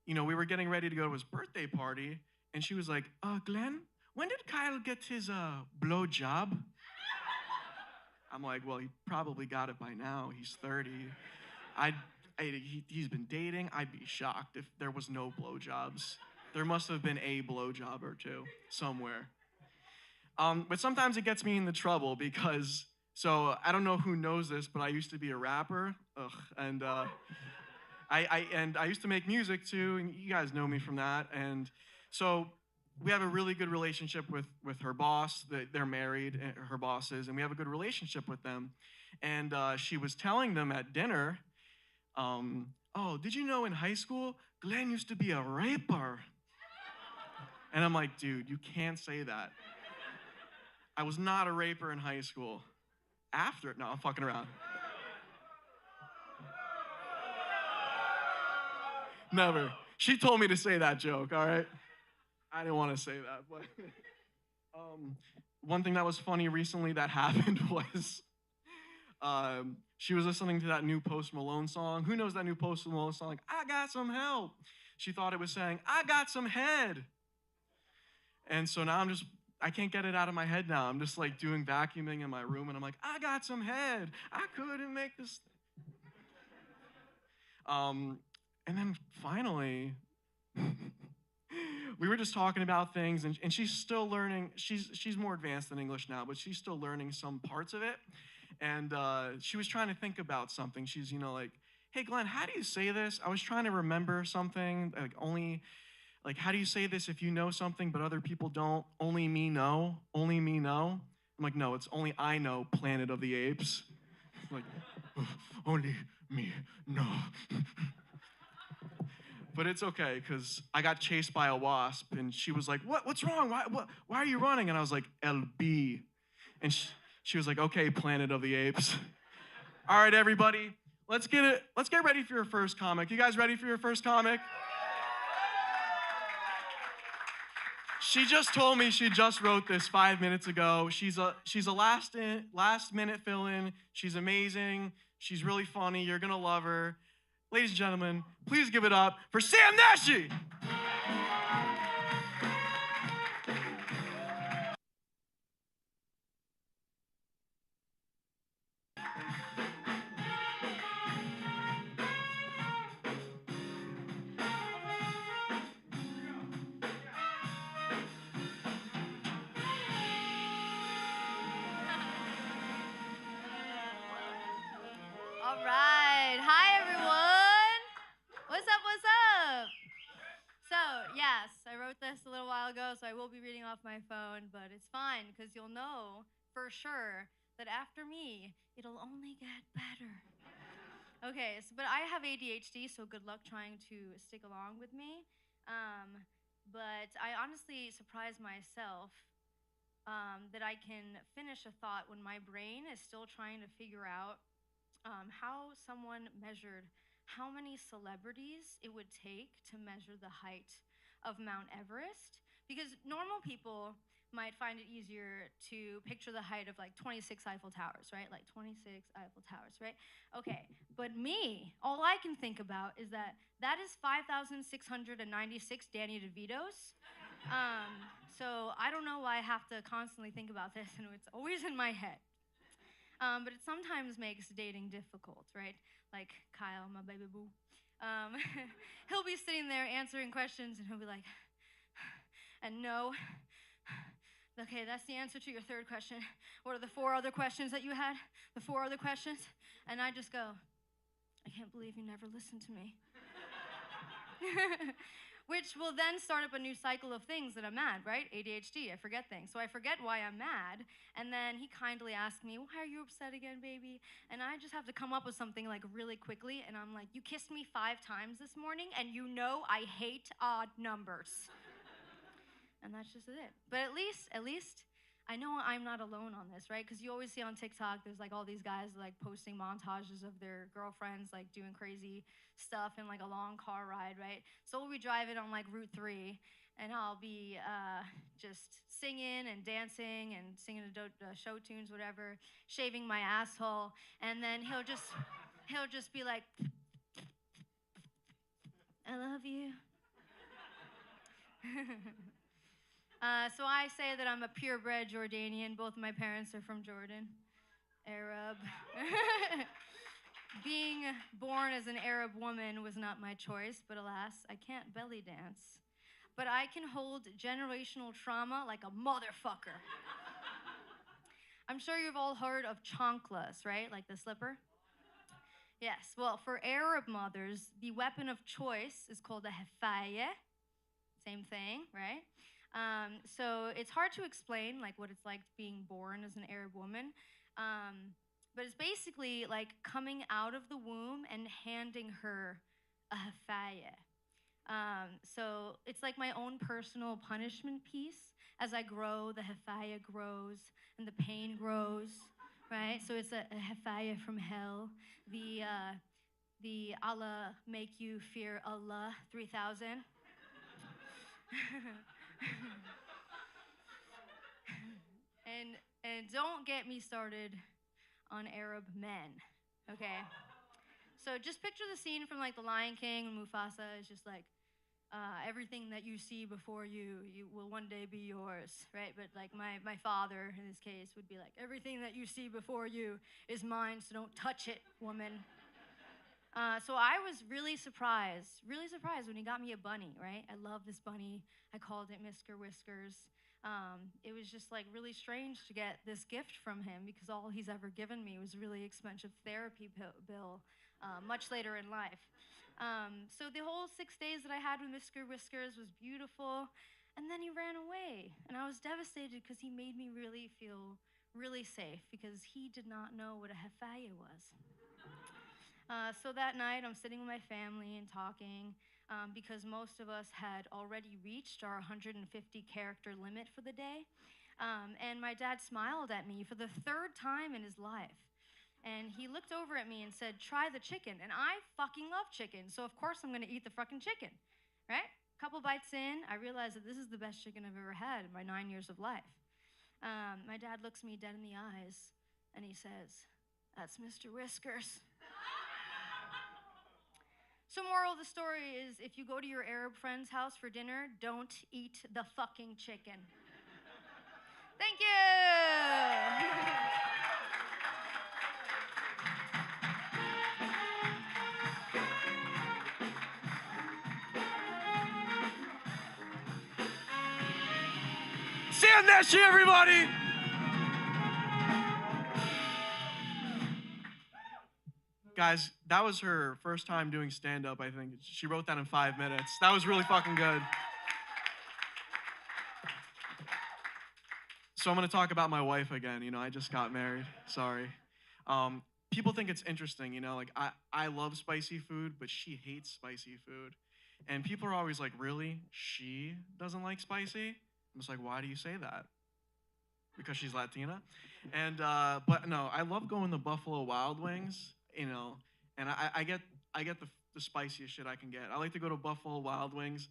we were getting ready to go to his birthday party, and she was like, Glenn, when did Kyle get his blow job? I'm like, well, he probably got it by now. He's 30. I'd, he's been dating. I'd be shocked if there was no blowjobs. There must have been a blowjob or two somewhere. But sometimes it gets me into trouble because, so I don't know who knows this, but I used to be a rapper. Ugh, and I used to make music too, and you guys know me from that. And so we have a really good relationship with her boss. They're married, her bosses, and we have a good relationship with them. And she was telling them at dinner, "Oh, did you know in high school Glenn used to be a raper?" And I'm like, "Dude, you can't say that. I was not a raper in high school. After, no, I'm fucking around. Never. She told me to say that joke, all right? I didn't want to say that, but um, one thing that was funny recently that happened was she was listening to that new Post Malone song. Who knows that new Post Malone song? Like, I got some help. She thought it was saying, I got some head. And so now I can't get it out of my head now. I'm just like doing vacuuming in my room, and I'm like, I got some head. I couldn't make this. Um, and then finally, we were just talking about things, and she's still learning. She's more advanced in English now, but she's still learning some parts of it. And she was trying to think about something. She's like, hey Glenn, how do you say this? I was trying to remember something. Like how do you say this if you know something but other people don't? Only me know. Only me know. I'm like, no, it's only I know. Planet of the Apes. Like, only me know. But it's okay because I got chased by a wasp, and she was like, What's wrong? Why are you running?" And I was like, LB. And she was like, "Okay, Planet of the Apes." All right, everybody, let's get ready for your first comic. You guys ready for your first comic? She just told me she just wrote this 5 minutes ago. She's a last minute fill-in. She's amazing. She's really funny. You're gonna love her. Ladies and gentlemen, please give it up for Sam Nashi. All right. Hi, everyone. What's up? What's up? So, yes, I wrote this a little while ago, so I will be reading off my phone, but it's fine because you'll know for sure that after me, it'll only get better. Okay, but I have ADHD, so good luck trying to stick along with me. Um, but I honestly surprise myself that I can finish a thought when my brain is still trying to figure out how someone measured how many celebrities it would take to measure the height of Mount Everest. Because normal people might find it easier to picture the height of like 26 Eiffel Towers, right? Like 26 Eiffel Towers, right? Okay, but me, all I can think about is that is 5,696 Danny DeVitos. So I don't know why I have to constantly think about this, and it's always in my head. But it sometimes makes dating difficult, right? Like Kyle, my baby boo. Um, he'll be sitting there answering questions, and he'll be like, and no. Okay, that's the answer to your third question. What are the four other questions that you had? The four other questions? And I just go, I can't believe you never listened to me. Which will then start up a new cycle of things that I'm mad, right? ADHD, I forget things. So I forget why I'm mad, and then he kindly asks me, why are you upset again, baby? And I just have to come up with something like really quickly, and I'm like, you kissed me 5 times this morning, and you know I hate odd numbers. And that's just it. But at least I know I'm not alone on this, right? Because you always see on TikTok, there's like all these guys like posting montages of their girlfriends like doing crazy stuff in like a long car ride, right? So we'll be driving on like Route 3, and I'll be just singing and dancing and singing show tunes, whatever, shaving my asshole, and then he'll just be like, I love you. So I say that I'm a purebred Jordanian. Both my parents are from Jordan, Arab. Being born as an Arab woman was not my choice, but alas, I can't belly dance. But I can hold generational trauma like a motherfucker. I'm sure you've all heard of chanclas, right? Like the slipper? Yes, well, for Arab mothers, the weapon of choice is called a hefaya. Same thing, right? So it's hard to explain like what it's like being born as an Arab woman. But it's basically like coming out of the womb and handing her a hefaya. So it's like my own personal punishment piece. As I grow, the hefaya grows and the pain grows, right? So it's a hefaya from hell. The Allah make you fear Allah 3000. and don't get me started on Arab men, okay? So just picture the scene from like The Lion King when Mufasa is just like, everything that you see before you will one day be yours, right? But like my father in this case would be like, everything that you see before you is mine, so don't touch it, woman. So I was really surprised when he got me a bunny, right? I love this bunny. I called it Mr. Whiskers. It was just like really strange to get this gift from him because all he's ever given me was a really expensive therapy bill much later in life. So the whole 6 days that I had with Mr. Whiskers was beautiful, and then he ran away, and I was devastated because he made me really feel really safe because he did not know what a hefaya was. So that night, I'm sitting with my family and talking because most of us had already reached our 150 character limit for the day. And my dad smiled at me for the third time in his life. And he looked over at me and said, "Try the chicken." And I fucking love chicken, so of course I'm gonna eat the fucking chicken, right? Couple bites in, I realized that this is the best chicken I've ever had in my 9 years of life. My dad looks me dead in the eyes and he says, "That's Mr. Whiskers." So moral of the story is if you go to your Arab friend's house for dinner, don't eat the fucking chicken. Thank you. Sam Neshi, everybody! Guys, that was her first time doing stand-up, I think. She wrote that in 5 minutes. That was really fucking good. So I'm gonna talk about my wife again. You know, I just got married. Sorry. People think it's interesting, you know, like I love spicy food, but she hates spicy food. And people are always like, really? She doesn't like spicy? I'm just like, why do you say that? Because she's Latina? And, but no, I love going to Buffalo Wild Wings, you know, and I get the spiciest shit I can get. I like to go to Buffalo Wild Wings,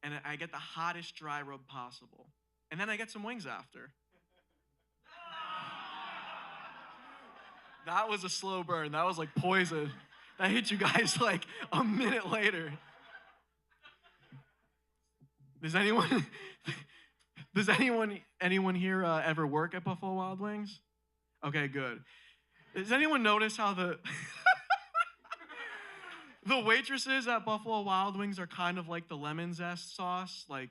and I get the hottest dry rub possible. And then I get some wings after. That was a slow burn. That was like poison. That hit you guys like a minute later. Does anyone here ever work at Buffalo Wild Wings? Okay, good. Does anyone notice how the the waitresses at Buffalo Wild Wings are kind of like the lemon zest sauce? Like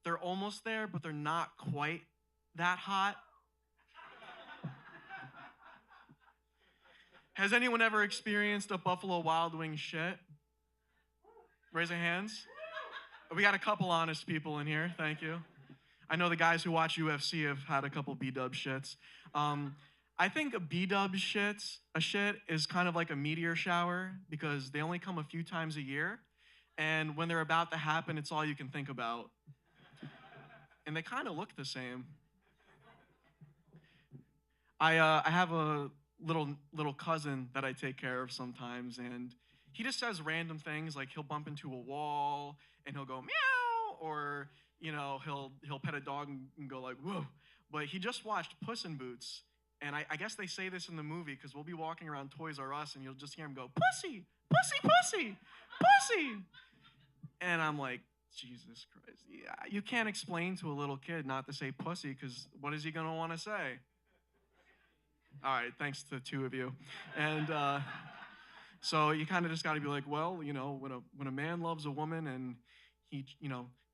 they're almost there, but they're not quite that hot. Has anyone ever experienced a Buffalo Wild Wings shit? Raise your hands. We got a couple honest people in here. Thank you. I know the guys who watch UFC have had a couple B-dub shits. I think a B-dub shit is kind of like a meteor shower because they only come a few times a year. And when they're about to happen, it's all you can think about. And they kind of look the same. I have a little cousin that I take care of sometimes, and he just says random things like he'll bump into a wall and he'll go meow, or you know he'll pet a dog and go like whoa. But he just watched Puss in Boots, and I guess they say this in the movie because we'll be walking around Toys R Us and you'll just hear him go pussy, pussy, pussy, pussy, and I'm like, Jesus Christ. Yeah, you can't explain to a little kid not to say pussy because what is he going to want to say? All right, thanks to the two of you. And so you kind of just got to be like, well, when a man loves a woman and he,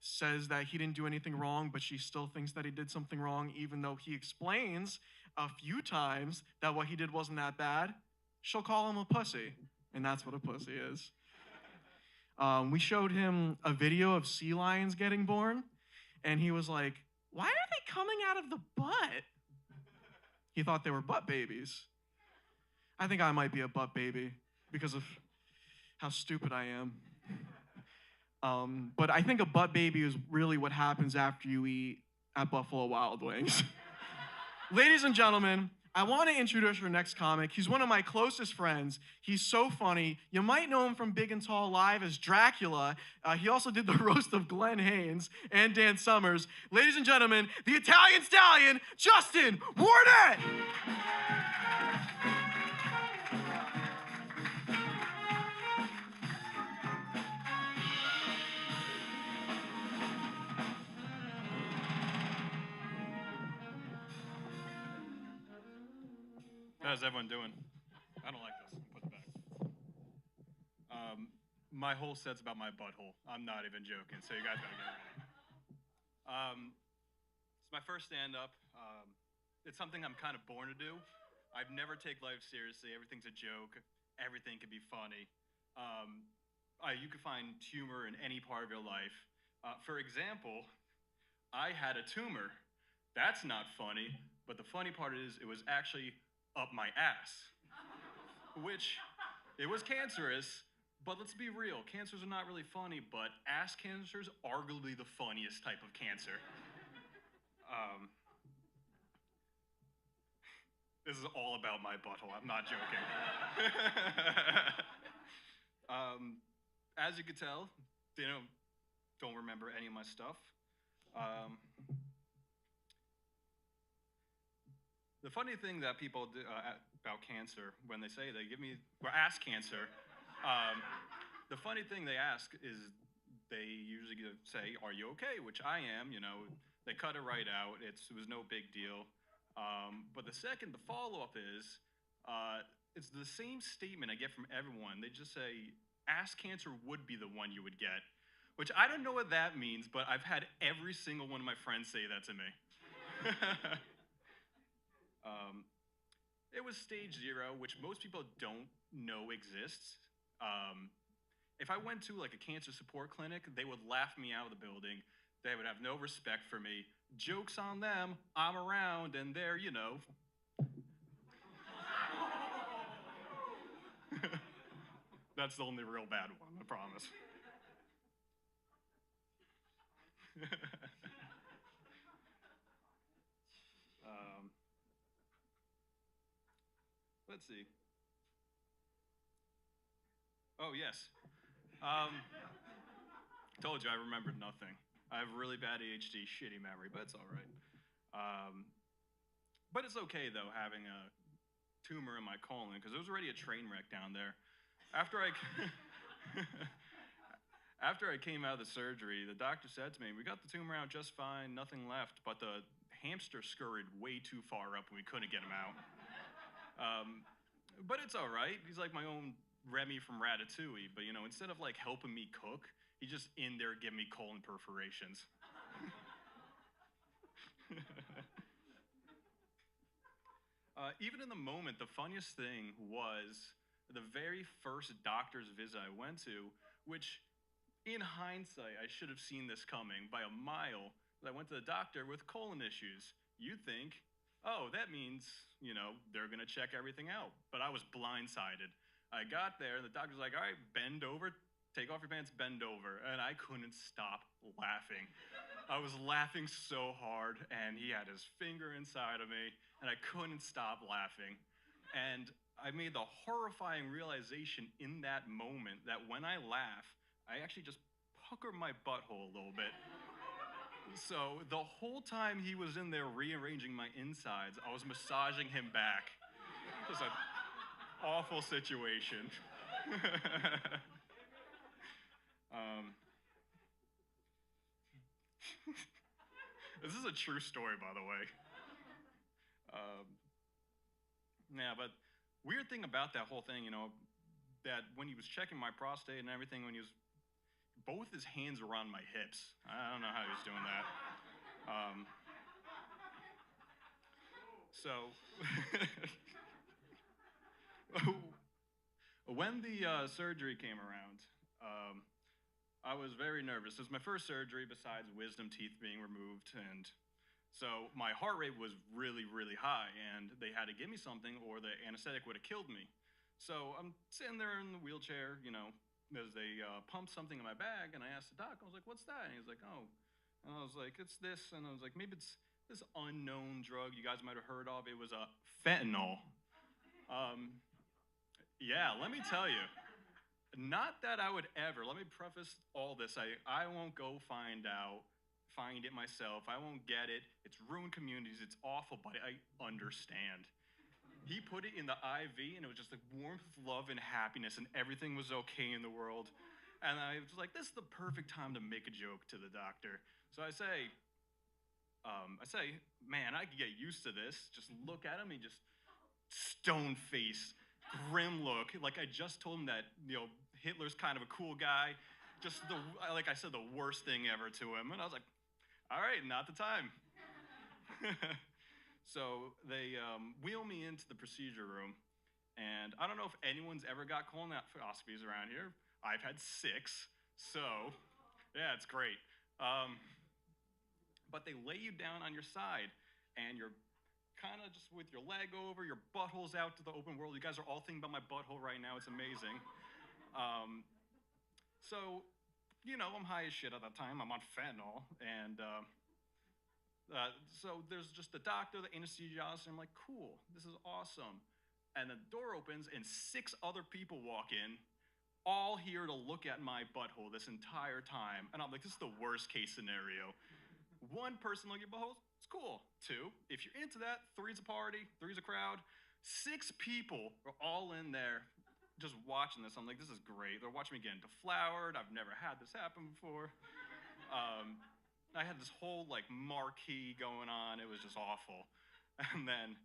says that he didn't do anything wrong, but she still thinks that he did something wrong, even though he explains a few times that what he did wasn't that bad, she'll call him a pussy. And that's what a pussy is. We showed him a video of sea lions getting born, and he was like, why are they coming out of the butt? He thought they were butt babies. I think I might be a butt baby because of how stupid I am. But I think a butt baby is really what happens after you eat at Buffalo Wild Wings. Ladies and gentlemen, I want to introduce our next comic. He's one of my closest friends. He's so funny. You might know him from Big and Tall Live as Dracula. He also did the roast of Glenn Haynes and Dan Summers. Ladies and gentlemen, the Italian Stallion, Justin Warnett! How's everyone doing? I don't like this. Put it back. My whole set's about my butthole. I'm not even joking, so you guys gotta get ready. It's my first stand-up. It's something I'm kind of born to do. I've never take life seriously. Everything's a joke. Everything can be funny. You can find humor in any part of your life. For example, I had a tumor. That's not funny, but the funny part is it was actually up my ass, which it was cancerous, but let's be real, cancers are not really funny, but ass cancer is arguably the funniest type of cancer. This is all about my butthole, I'm not joking. As you can tell, they don't remember any of my stuff. The funny thing that people do about cancer, when they say they give me, or ask cancer, the funny thing they ask is they usually say, are you okay? Which I am, they cut it right out. It was no big deal. But the follow-up is, it's the same statement I get from everyone. They just say, ass cancer would be the one you would get, which I don't know what that means, but I've had every single one of my friends say that to me. It was stage 0, which most people don't know exists. If I went to like a cancer support clinic, they would laugh me out of the building. They would have no respect for me. Joke's on them, I'm around, and they're, That's the only real bad one, I promise. Let's see. Oh, yes. Told you I remembered nothing. I have really bad ADHD, shitty memory, but it's all right. But it's okay, though, having a tumor in my colon, because it was already a train wreck down there. After I came out of the surgery, the doctor said to me, we got the tumor out just fine, nothing left, but the hamster scurried way too far up and we couldn't get him out. But it's all right. He's like my own Remy from Ratatouille, but instead of like helping me cook, he's just in there giving me colon perforations. Even in the moment, the funniest thing was the very first doctor's visit I went to, which in hindsight, I should have seen this coming by a mile. I went to the doctor with colon issues. You think, oh, that means, they're gonna check everything out. But I was blindsided. I got there, and the doctor's like, all right, bend over, take off your pants, bend over. And I couldn't stop laughing. I was laughing so hard, and he had his finger inside of me, and I couldn't stop laughing. And I made the horrifying realization in that moment that when I laugh, I actually just pucker my butthole a little bit. So the whole time he was in there rearranging my insides, I was massaging him back. It was an awful situation. This is a true story, by the way. Yeah, but weird thing about that whole thing, that when he was checking my prostate and everything, when he was, both his hands were on my hips. I don't know how he was doing that. So, when the surgery came around, I was very nervous. It was my first surgery besides wisdom teeth being removed, and so my heart rate was really, really high, and they had to give me something or the anesthetic would have killed me. So I'm sitting there in the wheelchair, as they pumped something in my bag, and I asked the doc, I was like, what's that? And he was like, oh. And I was like, it's this. And I was like, maybe it's this unknown drug you guys might have heard of. It was fentanyl. Yeah, let me tell you. Not that I would ever, let me preface all this. I won't go find it myself. I won't get it. It's ruined communities. It's awful, but I understand. He put it in the IV, and it was just like warmth, love, and happiness, and everything was okay in the world. And I was like, this is the perfect time to make a joke to the doctor. So I say, man, I could get used to this. Just look at him, he just stone face, grim look. Like I just told him that, Hitler's kind of a cool guy. Just like I said, the worst thing ever to him. And I was like, all right, not the time. So they wheel me into the procedure room. And I don't know if anyone's ever got colonoscopies around here. I've had 6. So, yeah, it's great. But they lay you down on your side, and you're kind of just with your leg over, your butthole's out to the open world. You guys are all thinking about my butthole right now. It's amazing. So, I'm high as shit at that time. I'm on fentanyl. And so there's just the doctor, the anesthesiologist, and I'm like, cool, this is awesome. And the door opens, and 6 other people walk in, all here to look at my butthole this entire time. And I'm like, this is the worst case scenario. 1 person looking at buttholes, it's cool. 2, if you're into that, 3's a party, 3's a crowd. 6 people are all in there just watching this. I'm like, this is great. They're watching me get deflowered. I've never had this happen before. I had this whole marquee going on. It was just awful. And then,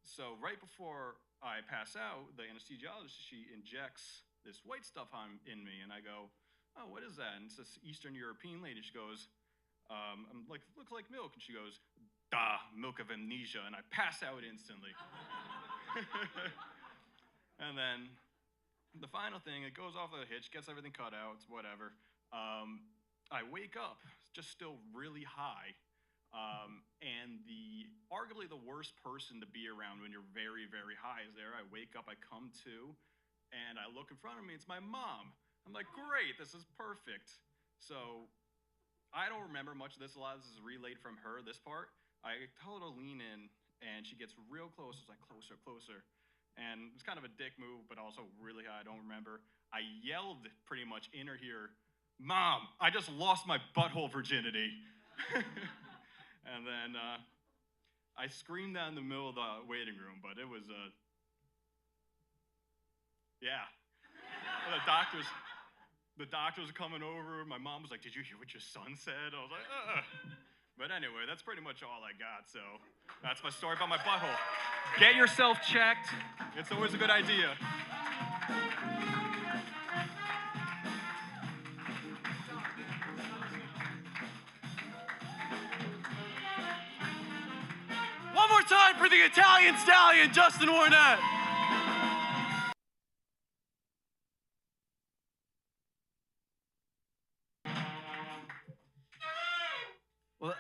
so right before I pass out, the anesthesiologist, she injects this white stuff in me, and I go, oh, what is that? And it's this Eastern European lady. She goes, I'm like, looks like milk. And she goes, milk of amnesia. And I pass out instantly. And then the final thing, it goes off the hitch, gets everything cut out, it's whatever. I wake up, just still really high. And arguably the worst person to be around when you're very, very high is there. I wake up, I come to, and I look in front of me, it's my mom. I'm like, great, this is perfect. So I don't remember much of this. A lot of this is relayed from her, this part. I tell her to lean in, and she gets real close. It's like, closer, closer. And it's kind of a dick move, but also really high, I don't remember. I yelled pretty much in her ear, Mom, I just lost my butthole virginity. And then I screamed that in the middle of the waiting room, but it was, yeah. The doctors are coming over. My mom was like, did you hear what your son said? I was like, But anyway, that's pretty much all I got. So that's my story about my butthole. Get yourself checked. It's always a good idea. One more time for the Italian stallion, Justin Warnett. Well,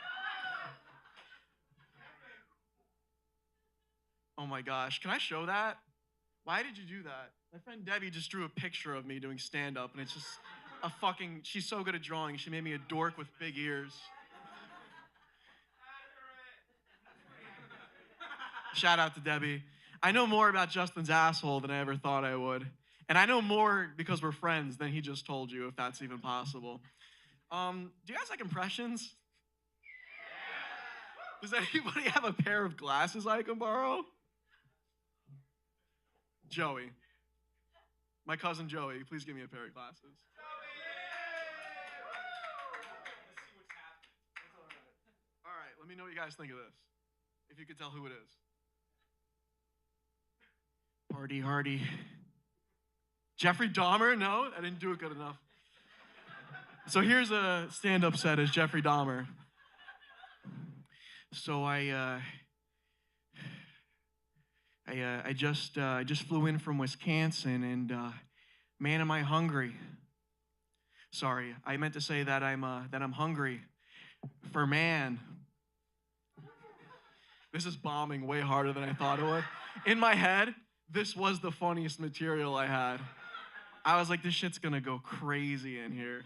oh my gosh, can I show that? Why did you do that? My friend Debbie just drew a picture of me doing stand-up, and it's just she's so good at drawing. She made me a dork with big ears. Shout out to Debbie. I know more about Justin's asshole than I ever thought I would. And I know more because we're friends than he just told you, if that's even possible. Do you guys like impressions? Does anybody have a pair of glasses I can borrow? Joey. My cousin Joey, please give me a pair of glasses. let me know what you guys think of this. If you could tell who it is. Party hardy. Jeffrey Dahmer? No, I didn't do it good enough. So here's a stand-up set as Jeffrey Dahmer. So I just flew in from Wisconsin, and man, am I hungry. Sorry, I meant to say that I'm hungry for man. This is bombing way harder than I thought it would. In my head, this was the funniest material I had. I was like, this shit's gonna go crazy in here.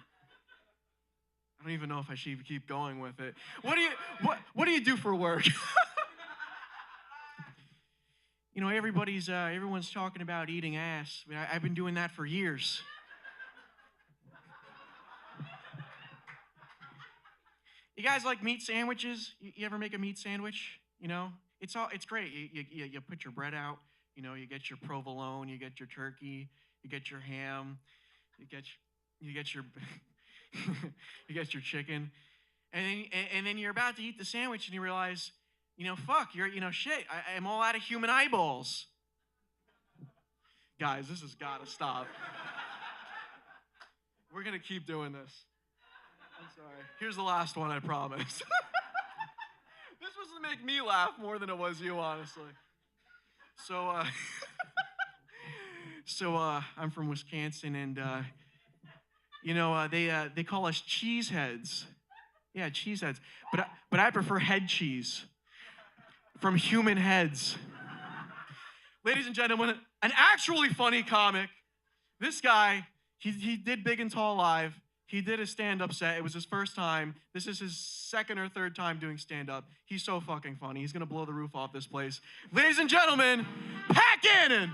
I don't even know if I should even keep going with it. What do you do for work? You know, everyone's talking about eating ass. I mean, I've been doing that for years. You guys like meat sandwiches? You ever make a meat sandwich? You know, it's great. You put your bread out. You know, you get your provolone, you get your turkey, you get your ham, you get your you get your chicken, and then you're about to eat the sandwich and you realize, you know, fuck, shit. I'm all out of human eyeballs. Guys, this has got to stop. We're gonna keep doing this. I'm sorry. Here's the last one, I promise. This was to make me laugh more than it was you, honestly. So, I'm from Wisconsin, and they call us cheeseheads. Yeah, cheeseheads. But I prefer head cheese from human heads. Ladies and gentlemen, an actually funny comic. This guy, he did Big and Tall Live. He did a stand-up set. It was his first time. This is his second or third time doing stand-up. He's so fucking funny. He's gonna blow the roof off this place. Ladies and gentlemen, Pat Gannon!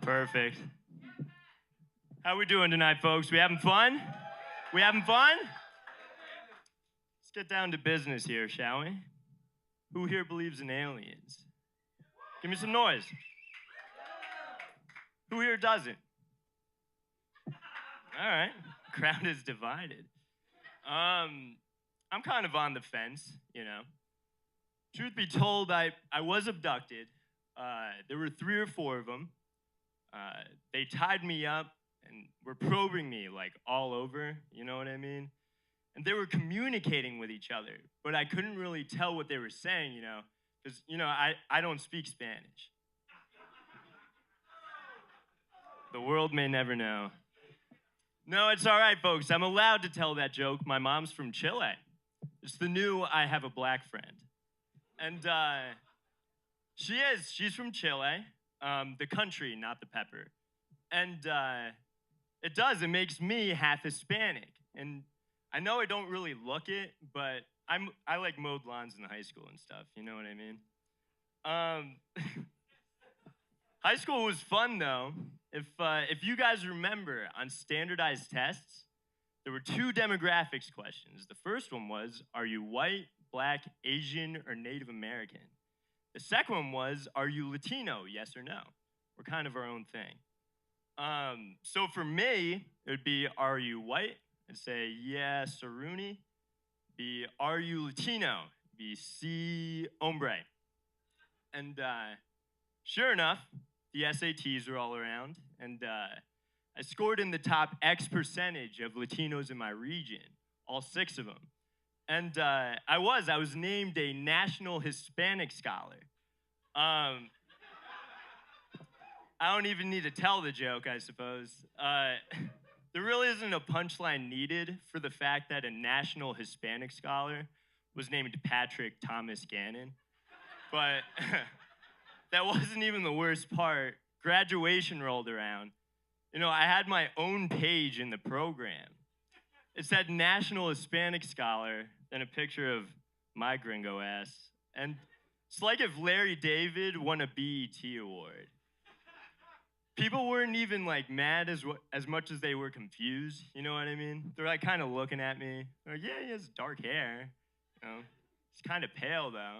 Perfect. How we doing tonight, folks? We having fun? We having fun? Let's get down to business here, shall we? Who here believes in aliens? Give me some noise. Who here doesn't? All right, crowd is divided. I'm kind of on the fence, you know. Truth be told, I was abducted. There were 3 or 4 of them. They tied me up and were probing me like all over, you know what I mean? And they were communicating with each other, but I couldn't really tell what they were saying, you know, because, you know, I don't speak Spanish. The world may never know. No, it's all right, folks. I'm allowed to tell that joke. My mom's from Chile. It's the new I have a black friend. And she's from Chile. The country, not the pepper. And it makes me half Hispanic. And I know I don't really look it, but I like mowed lawns in high school and stuff, you know what I mean? High school was fun though. If you guys remember, on standardized tests, there were 2 demographics questions. The first one was, are you white, black, Asian, or Native American? The second one was, are you Latino, yes or no? We're kind of our own thing. So for me, it would be, are you white? I'd say, yeah, Saruni. Be, are you Latino? Be, si, hombre. And sure enough, the SATs were all around, and I scored in the top X percentage of Latinos in my region, all 6 of them. And I was named a National Hispanic Scholar. I don't even need to tell the joke, I suppose. There really isn't a punchline needed for the fact that a National Hispanic Scholar was named Patrick Thomas Gannon. But that wasn't even the worst part. Graduation rolled around. You know, I had my own page in the program. It said National Hispanic Scholar, then a picture of my gringo ass. And it's like if Larry David won a BET award. people weren't even like mad as much as they were confused. You know what I mean? They're like kind of looking at me. They're like, yeah, he has dark hair. You know, he's kind of pale though.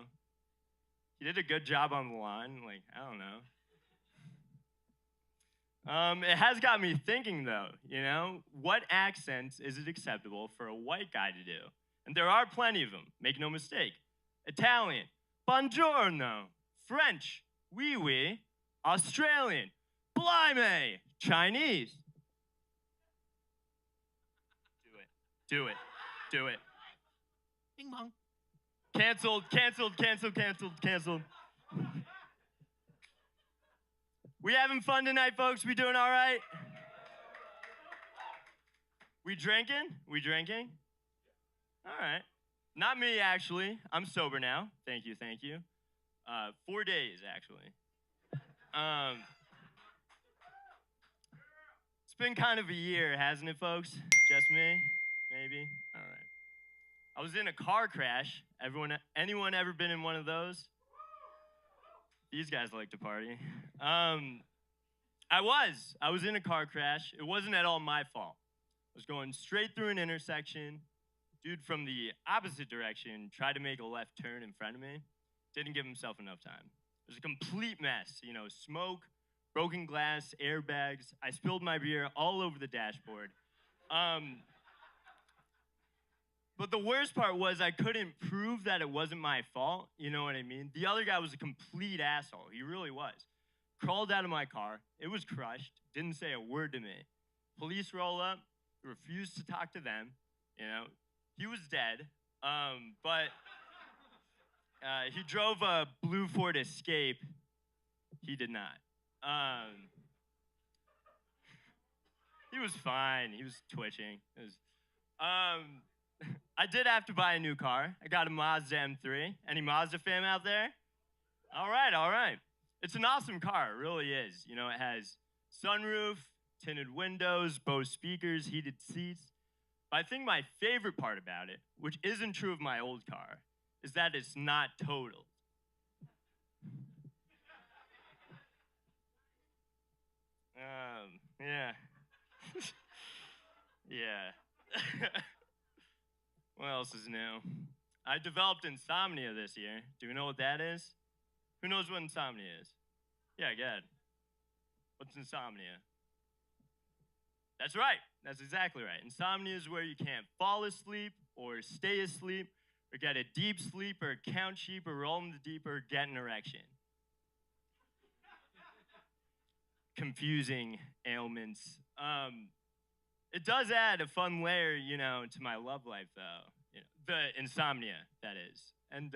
He did a good job on the line. Like, I don't know. It has got me thinking though, you know, what accents is it acceptable for a white guy to do? And there are plenty of them, make no mistake. Italian, buongiorno. French, oui oui. Australian, blimey. Chinese. Do it. Do it. Bing bong. Canceled. We having fun tonight, folks? We doing all right? We drinking? All right. Not me, actually. I'm sober now. Thank you. 4 days, actually. It's been kind of a year, hasn't it, folks? Just me? Maybe? All right. I was in a car crash. Anyone ever been in one of those? These guys like to party. I was in a car crash. It wasn't at all my fault. I was going straight through an intersection. Dude from the opposite direction tried to make a left turn in front of me. Didn't give himself enough time. It was a complete mess. You know, smoke, broken glass, airbags. I spilled my beer all over the dashboard. But the worst part was I couldn't prove that it wasn't my fault. You know what I mean? The other guy was a complete asshole. He really was. Crawled out of my car. It was crushed. Didn't say a word to me. Police roll up. Refused to talk to them. You know, he was dead. But he drove a blue Ford Escape. He did not. He was fine. He was twitching. I did have to buy a new car. I got a Mazda M3. Any Mazda fam out there? All right. It's an awesome car. It really is. You know, it has sunroof, tinted windows, Bose speakers, heated seats. But I think my favorite part about it, which isn't true of my old car, is that it's not totaled. Yeah. Yeah. What else is new? I developed insomnia this year. Do you know what that is? Who knows what insomnia is? Yeah, go ahead. What's insomnia? That's right. That's exactly right. Insomnia is where you can't fall asleep or stay asleep or get a deep sleep or count sheep or roll in the deep or get an erection. Confusing ailments. It does add a fun layer, you know, to my love life, though. You know, the insomnia, that is. And,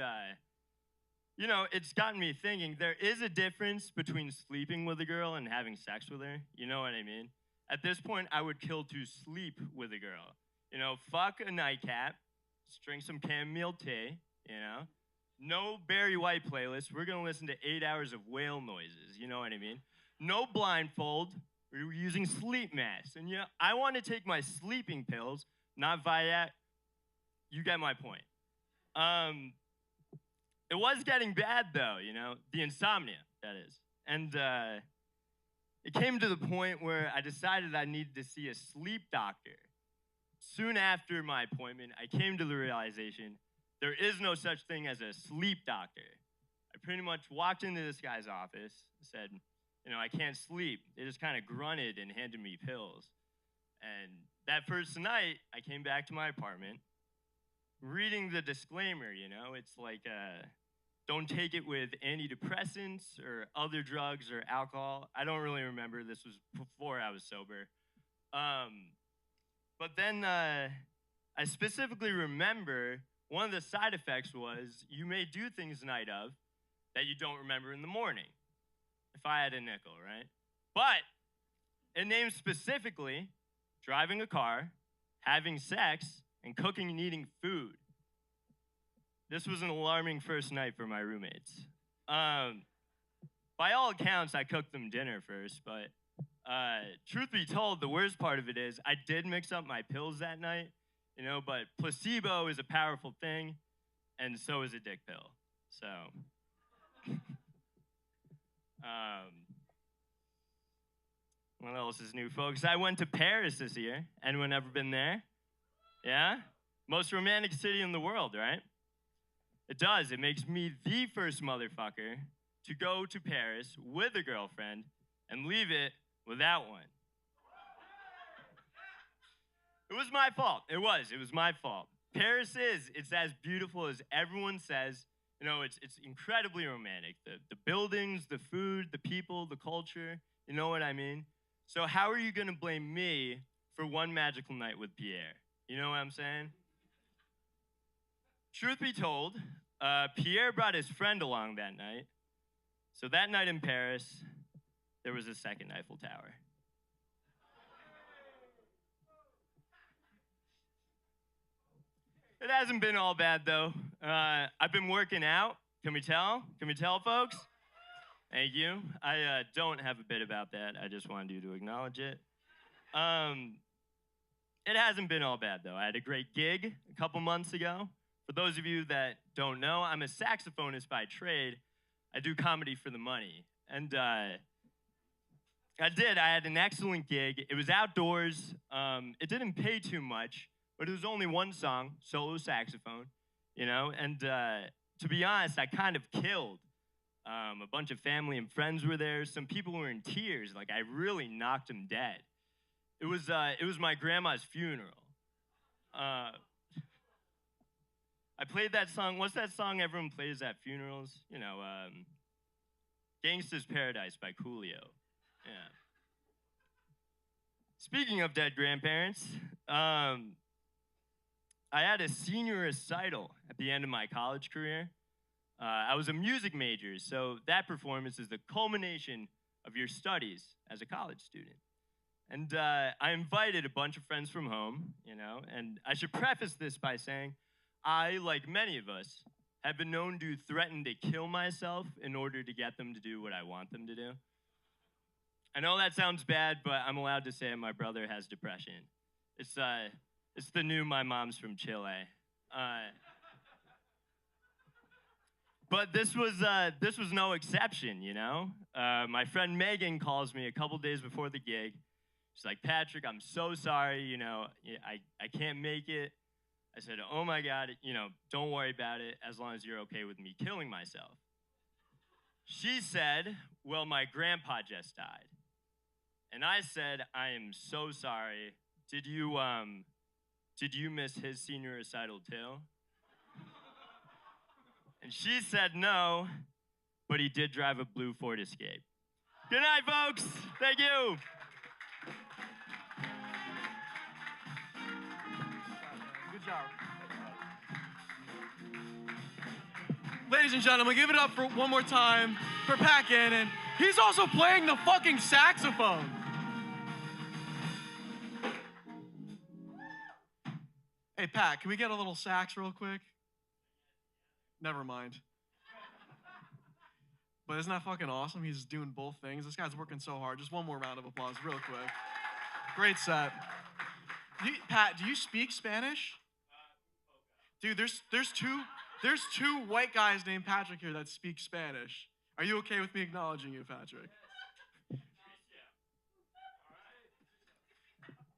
you know, it's gotten me thinking, there is a difference between sleeping with a girl and having sex with her. You know what I mean? At this point, I would kill to sleep with a girl. You know, fuck a nightcap, drink some chamomile tea, you know. No Barry White playlist. We're going to listen to 8 hours of whale noises. You know what I mean? No blindfold. We're using sleep masks. And, you know, I want to take my sleeping pills, not Viagra. You get my point. It was getting bad, though, you know, the insomnia, that is. And it came to the point where I decided I needed to see a sleep doctor. Soon after my appointment, I came to the realization there is no such thing as a sleep doctor. I pretty much walked into this guy's office, said, you know, I can't sleep. They just kind of grunted and handed me pills. And that first night, I came back to my apartment, reading the disclaimer, you know, it's like, don't take it with antidepressants or other drugs or alcohol. I don't really remember. This was before I was sober. But then I specifically remember one of the side effects was you may do things the night of that you don't remember in the morning. If I had a nickel, right? But it names specifically driving a car, having sex, and cooking and eating food. This was an alarming first night for my roommates. By all accounts, I cooked them dinner first, but truth be told, the worst part of it is I did mix up my pills that night, you know, but placebo is a powerful thing, and so is a dick pill. So, What else is new, folks? I went to Paris this year. Anyone ever been there? Yeah? Most romantic city in the world, right? It does. It makes me the first motherfucker to go to Paris with a girlfriend and leave it without one. It was my fault. It was my fault. Paris it's as beautiful as everyone says. You know, it's incredibly romantic. The buildings, the food, the people, the culture, you know what I mean? So how are you gonna blame me for one magical night with Pierre? You know what I'm saying? Truth be told, Pierre brought his friend along that night. So that night in Paris, there was a second Eiffel Tower. It hasn't been all bad, though. I've been working out. Can we tell? Can we tell, folks? Thank you. I don't have a bit about that. I just wanted you to acknowledge it. It hasn't been all bad, though. I had a great gig a couple months ago. For those of you that don't know, I'm a saxophonist by trade. I do comedy for the money. And I had an excellent gig. It was outdoors. It didn't pay too much, but it was only one song, solo saxophone, you know? And to be honest, I kind of killed. A bunch of family and friends were there. Some people were in tears. Like, I really knocked them dead. It was my grandma's funeral. I played that song. What's that song everyone plays at funerals? You know, Gangsta's Paradise by Coolio. Yeah. Speaking of dead grandparents, I had a senior recital at the end of my college career. I was a music major, so that performance is the culmination of your studies as a college student. And I invited a bunch of friends from home, you know, and I should preface this by saying I, like many of us, have been known to threaten to kill myself in order to get them to do what I want them to do. I know that sounds bad, but I'm allowed to say my brother has depression. It's the new my mom's from Chile. But this was no exception, you know? My friend Megan calls me a couple days before the gig. She's like, Patrick, I'm so sorry, you know, I can't make it. I said, oh my God, you know, don't worry about it as long as you're okay with me killing myself. She said, well, my grandpa just died. And I said, I am so sorry. Did you miss his senior recital too? And she said no, but he did drive a blue Ford Escape. Good night, folks. Thank you. Good job. Ladies and gentlemen, give it up for one more time for Pat Gannon. He's also playing the fucking saxophone. Hey, Pat, can we get a little sax real quick? Never mind. But isn't that fucking awesome? He's doing both things. This guy's working so hard. Just one more round of applause real quick. Great set. Pat, do you speak Spanish? Dude, there's two white guys named Patrick here that speak Spanish. Are you okay with me acknowledging you, Patrick?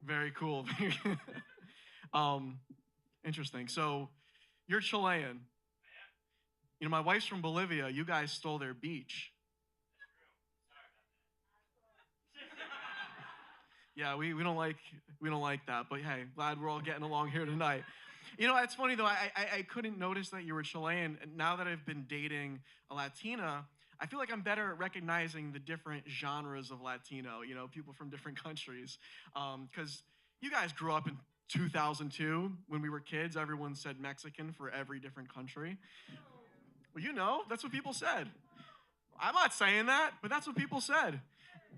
Very cool. Interesting. So, you're Chilean. You know, my wife's from Bolivia. You guys stole their beach. Yeah, we don't like that. But hey, glad we're all getting along here tonight. You know, it's funny though. I couldn't notice that you were Chilean. And now that I've been dating a Latina, I feel like I'm better at recognizing the different genres of Latino. You know, people from different countries. Because you guys grew up in 2002 when we were kids. Everyone said Mexican for every different country. Well, you know, that's what people said. I'm not saying that, but that's what people said.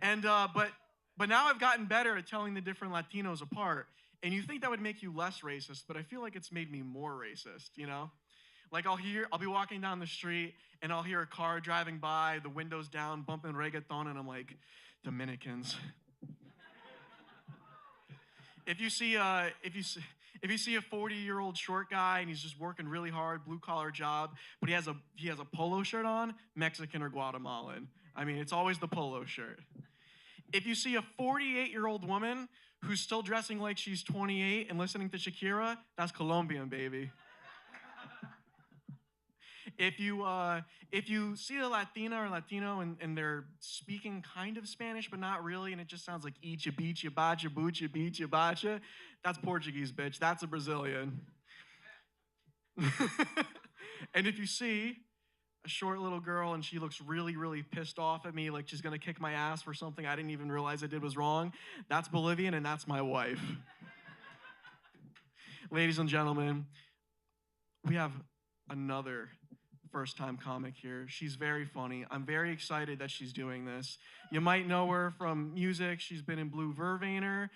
And but now I've gotten better at telling the different Latinos apart. And you think that would make you less racist, but I feel like it's made me more racist, you know? Like I'll be walking down the street and I'll hear a car driving by, the windows down, bumping reggaeton, and I'm like, Dominicans. If you see a 40-year-old short guy and he's just working really hard, blue-collar job, but he has a polo shirt on, Mexican or Guatemalan. I mean, it's always the polo shirt. If you see a 48-year-old woman who's still dressing like she's 28 and listening to Shakira, that's Colombian, baby. If you see a Latina or Latino and they're speaking kind of Spanish but not really, and it just sounds like icha, bicha, bacha, bucha, bicha, bacha, that's Portuguese, bitch. That's a Brazilian. And if you see a short little girl and she looks really, really pissed off at me, like she's gonna kick my ass for something I didn't even realize I did was wrong, that's Bolivian and that's my wife. Ladies and gentlemen, we have another first-time comic here. She's very funny. I'm very excited that she's doing this. You might know her from music. She's been in Blue Vervainer,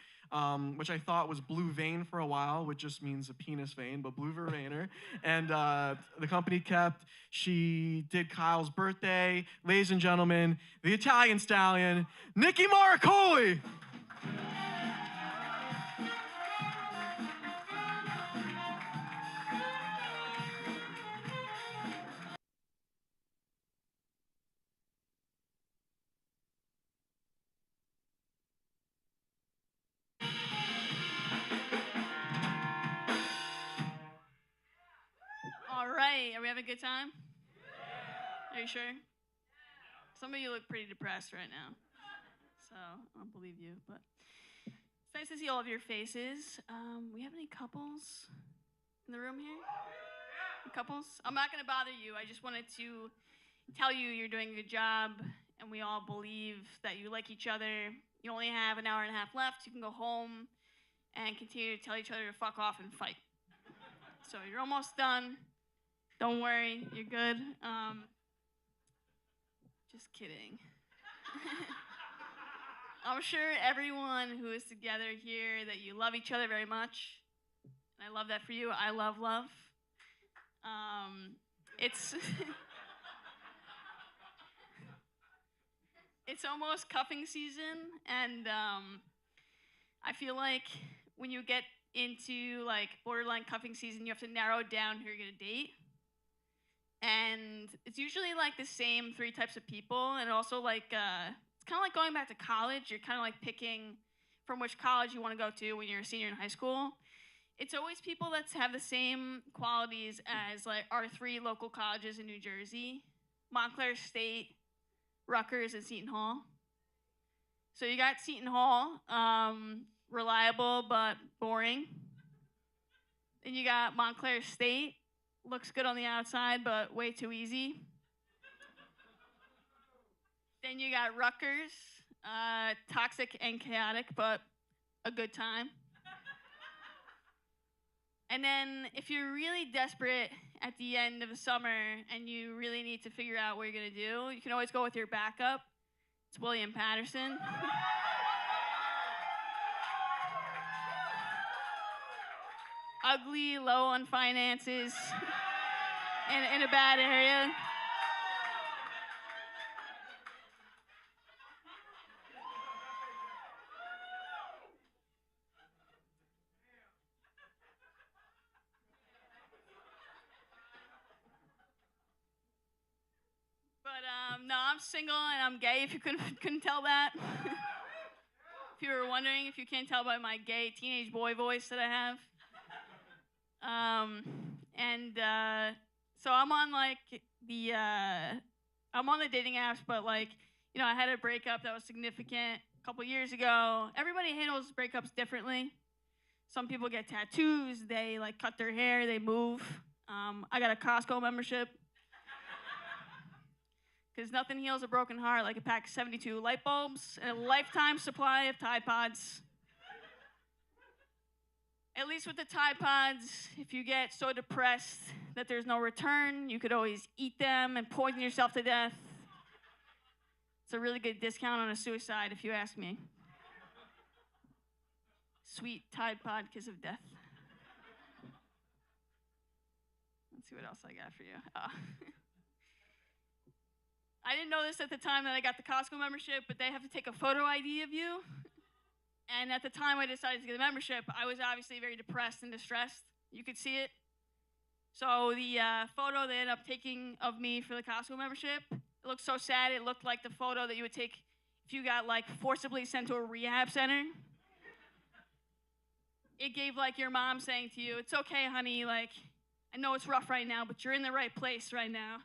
which I thought was Blue Vein for a while, which just means a penis vein, but Blue Vervainer. And the company kept. She did Kyle's birthday. Ladies and gentlemen, the Italian stallion, Nikki Maracoli. All right, are we having a good time? Are you sure? Some of you look pretty depressed right now, so I don't believe you, but it's nice to see all of your faces. We have any couples in the room here? Couples? I'm not gonna bother you. I just wanted to tell you you're doing a good job, and we all believe that you like each other. You only have an hour and a half left. You can go home and continue to tell each other to fuck off and fight. So you're almost done. Don't worry, you're good. Just kidding. I'm sure everyone who is together here that you love each other very much. And I love that for you. I love love. It's it's almost cuffing season, and I feel like when you get into like borderline cuffing season, you have to narrow down who you're gonna date. And it's usually like the same 3 types of people, and also like it's kind of like going back to college. You're kind of like picking from which college you want to go to when you're a senior in high school. It's always people that have the same qualities as like our 3 local colleges in New Jersey: Montclair State, Rutgers, and Seton Hall. So you got Seton Hall, reliable but boring. Then you got Montclair State. Looks good on the outside, but way too easy. Then you got Rutgers, toxic and chaotic, but a good time. And then if you're really desperate at the end of the summer and you really need to figure out what you're gonna do, you can always go with your backup. It's William Patterson. Ugly, low on finances, in a bad area. But no, I'm single and I'm gay, if you couldn't tell that. If you were wondering, if you can't tell by my gay teenage boy voice that I have. So I'm on like I'm on the dating apps, but like, you know, I had a breakup that was significant a couple years ago. Everybody handles breakups differently. Some people get tattoos, they like cut their hair, they move. I got a Costco membership. Because nothing heals a broken heart like a pack of 72 light bulbs and a lifetime supply of Tide Pods. At least with the Tide Pods, if you get so depressed that there's no return, you could always eat them and poison yourself to death. It's a really good discount on a suicide, if you ask me. Sweet Tide Pod kiss of death. Let's see what else I got for you. I didn't know this at the time that I got the Costco membership, but they have to take a photo ID of you. And at the time I decided to get the membership, I was obviously very depressed and distressed. You could see it. So the photo they ended up taking of me for the Costco membership, it looked so sad. It looked like the photo that you would take if you got like forcibly sent to a rehab center. It gave like your mom saying to you, "It's okay, honey, like I know it's rough right now, but you're in the right place right now.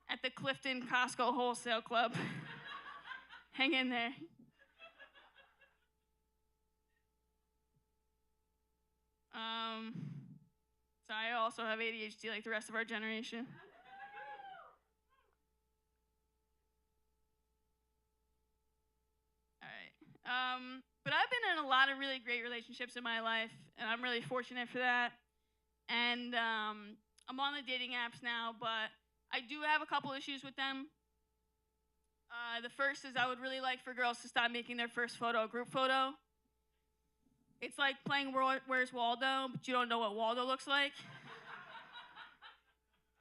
At the Clifton Costco Wholesale Club. Hang in there." So I also have ADHD like the rest of our generation. All right. But I've been in a lot of really great relationships in my life, and I'm really fortunate for that. And I'm on the dating apps now, but I do have a couple issues with them. The first is I would really like for girls to stop making their first photo a group photo. It's like playing Where's Waldo, but you don't know what Waldo looks like.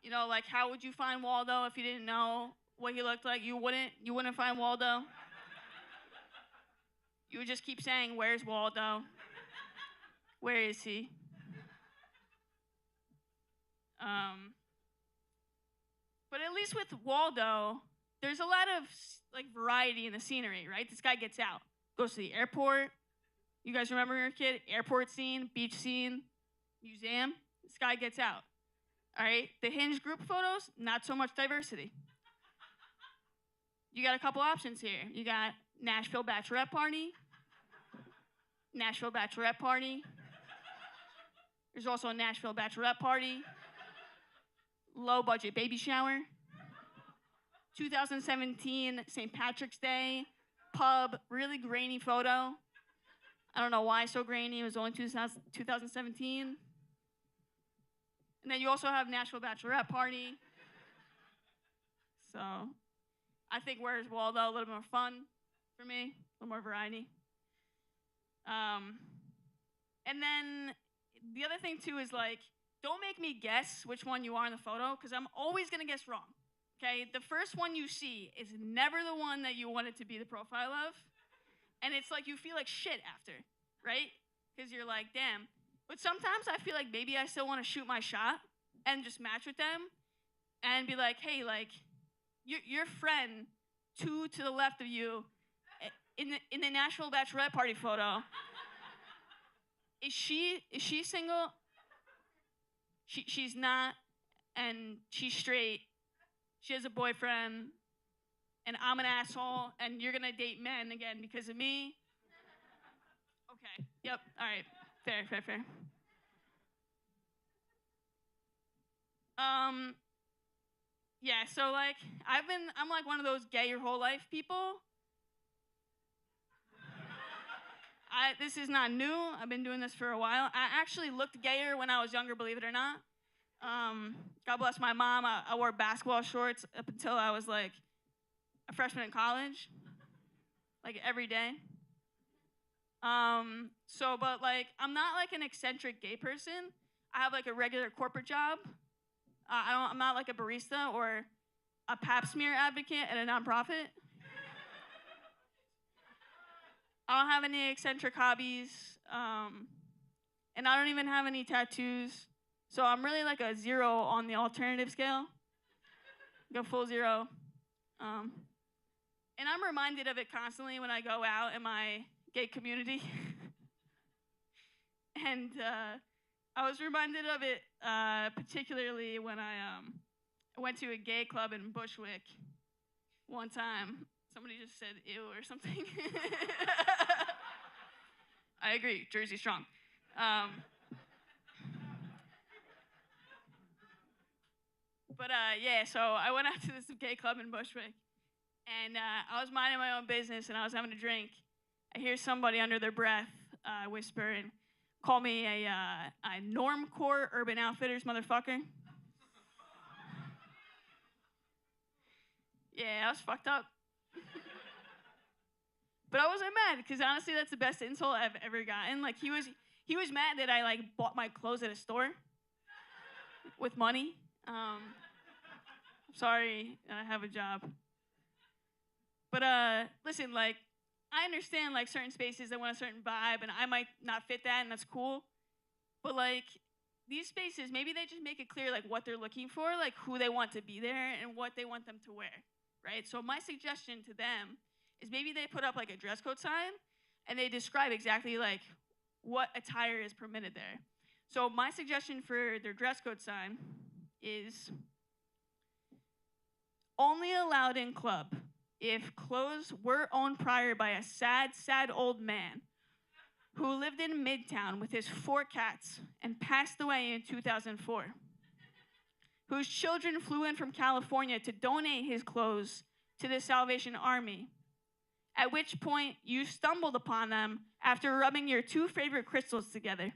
You know, like how would you find Waldo if you didn't know what he looked like? You wouldn't find Waldo. You would just keep saying, "Where's Waldo? Where is he?" But at least with Waldo, there's a lot of like variety in the scenery, right? This guy gets out, goes to the airport. You guys remember your kid? Airport scene, beach scene, museum. This guy gets out. All right? The Hinge group photos, not so much diversity. You got a couple options here. You got Nashville bachelorette party. Nashville bachelorette party. There's also a Nashville bachelorette party. Low budget baby shower. 2017 St. Patrick's Day. Pub, really grainy photo. I don't know why so grainy. It was only 2017. And then you also have Nashville bachelorette party. So I think Where's Waldo a little more fun for me, a little more variety. And then the other thing too is like, don't make me guess which one you are in the photo, because I'm always gonna guess wrong. Okay, the first one you see is never the one that you want it to be the profile of, and it's like you feel like shit after, right? Because you're like, damn. But sometimes I feel like maybe I still want to shoot my shot and just match with them, and be like, hey, like, your friend, two to the left of you, in the Nashville bachelorette party photo. Is she single? She's not, and she's straight. She has a boyfriend, and I'm an asshole, and you're gonna date men again because of me. Okay. Yep. All right. Fair. Yeah. So like, I'm like one of those gay your whole life people. This is not new. I've been doing this for a while. I actually looked gayer when I was younger, believe it or not. God bless my mom. I wore basketball shorts up until I was like a freshman in college, like every day. But like, I'm not like an eccentric gay person. I have like a regular corporate job. I'm not like a barista or a pap smear advocate at a nonprofit. I don't have any eccentric hobbies, and I don't even have any tattoos. So I'm really like a 0 on the alternative scale. Go full 0. And I'm reminded of it constantly when I go out in my gay community. And I was reminded of it particularly when I went to a gay club in Bushwick one time. Somebody just said ew or something. I agree, Jersey strong. Yeah, so I went out to this gay club in Bushwick, and I was minding my own business, and I was having a drink. I hear somebody under their breath whisper and call me a normcore Urban Outfitters motherfucker. Yeah, I was fucked up. But I wasn't mad, because honestly, that's the best insult I've ever gotten. Like, he was mad that I, like, bought my clothes at a store with money. Sorry, I have a job. But, listen, like, I understand, like, certain spaces that want a certain vibe, and I might not fit that, and that's cool. But, like, these spaces, maybe they just make it clear, like, what they're looking for, like, who they want to be there, and what they want them to wear, right? So my suggestion to them is maybe they put up like a dress code sign and they describe exactly like what attire is permitted there. So my suggestion for their dress code sign is only allowed in club if clothes were owned prior by a sad, sad old man who lived in Midtown with his 4 cats and passed away in 2004, whose children flew in from California to donate his clothes to the Salvation Army, at which point you stumbled upon them after rubbing your 2 favorite crystals together.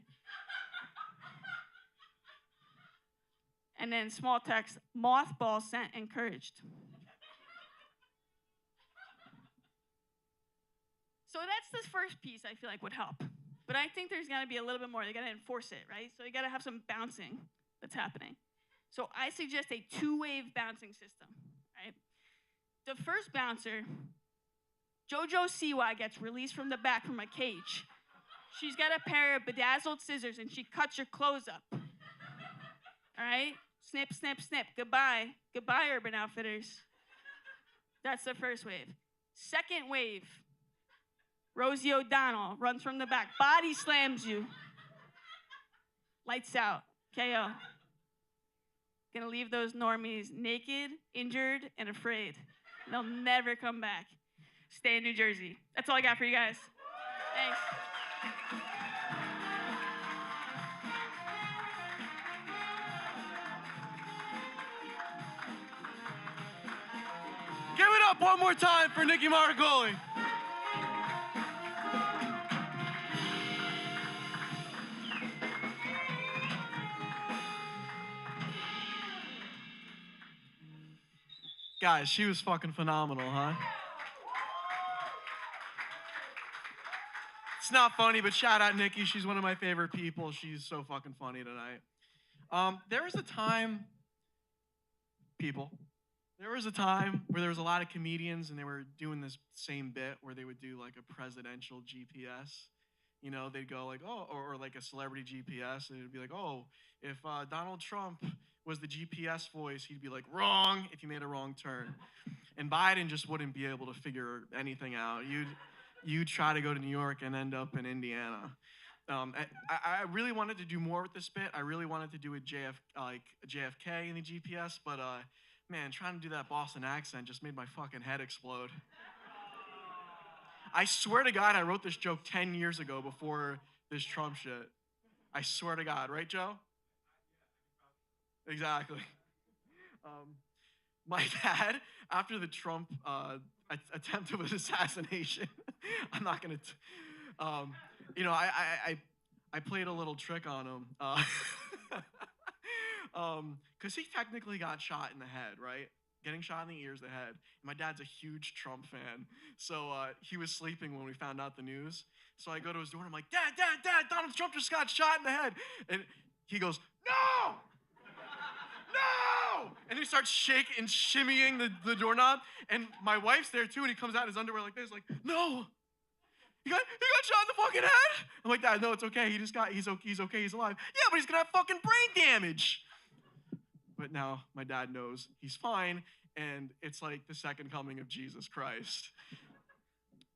And then small text, mothball scent encouraged. So that's the first piece I feel like would help. But I think there's got to be a little bit more. They got to enforce it, right? So you got to have some bouncing that's happening. So I suggest a 2-wave bouncing system, right? The first bouncer, JoJo Siwa, gets released from the back from a cage. She's got a pair of bedazzled scissors and she cuts your clothes up. All right? Snip, snip, snip. Goodbye. Goodbye, Urban Outfitters. That's the first wave. Second wave, Rosie O'Donnell runs from the back, body slams you. Lights out. KO. Gonna leave those normies naked, injured, and afraid. They'll never come back. Stay in New Jersey. That's all I got for you guys. Thanks. Give it up one more time for Nikki Margoli. Guys, she was fucking phenomenal, huh? It's not funny, but shout out Nikki. She's one of my favorite people. She's so fucking funny tonight. There was a time where there was a lot of comedians and they were doing this same bit where they would do like a presidential GPS. You know, they'd go like, oh, or like a celebrity GPS, and it'd be like, oh, if Donald Trump was the GPS voice, he'd be like, wrong, if you made a wrong turn. And Biden just wouldn't be able to figure anything out. You'd try to go to New York and end up in Indiana. I really wanted to do more with this bit. I really wanted to do a JFK in the GPS, but man, trying to do that Boston accent just made my fucking head explode. I swear to God, I wrote this joke 10 years ago before this Trump shit. I swear to God, right, Joe? Exactly. My dad, after the Trump attempt of an assassination, I'm not gonna, I played a little trick on him, because he technically got shot in the head, right? Getting shot in the ears, the head. My dad's a huge Trump fan, so he was sleeping when we found out the news. So I go to his door and I'm like, Dad, Donald Trump just got shot in the head. And he goes, no! No! And he starts shaking and shimmying the doorknob. And my wife's there too, and he comes out in his underwear like this, like, no! He got shot in the fucking head? I'm like, Dad, no, it's okay. He's okay, he's alive. Yeah, but he's gonna have fucking brain damage. But now my dad knows he's fine, and it's like the second coming of Jesus Christ.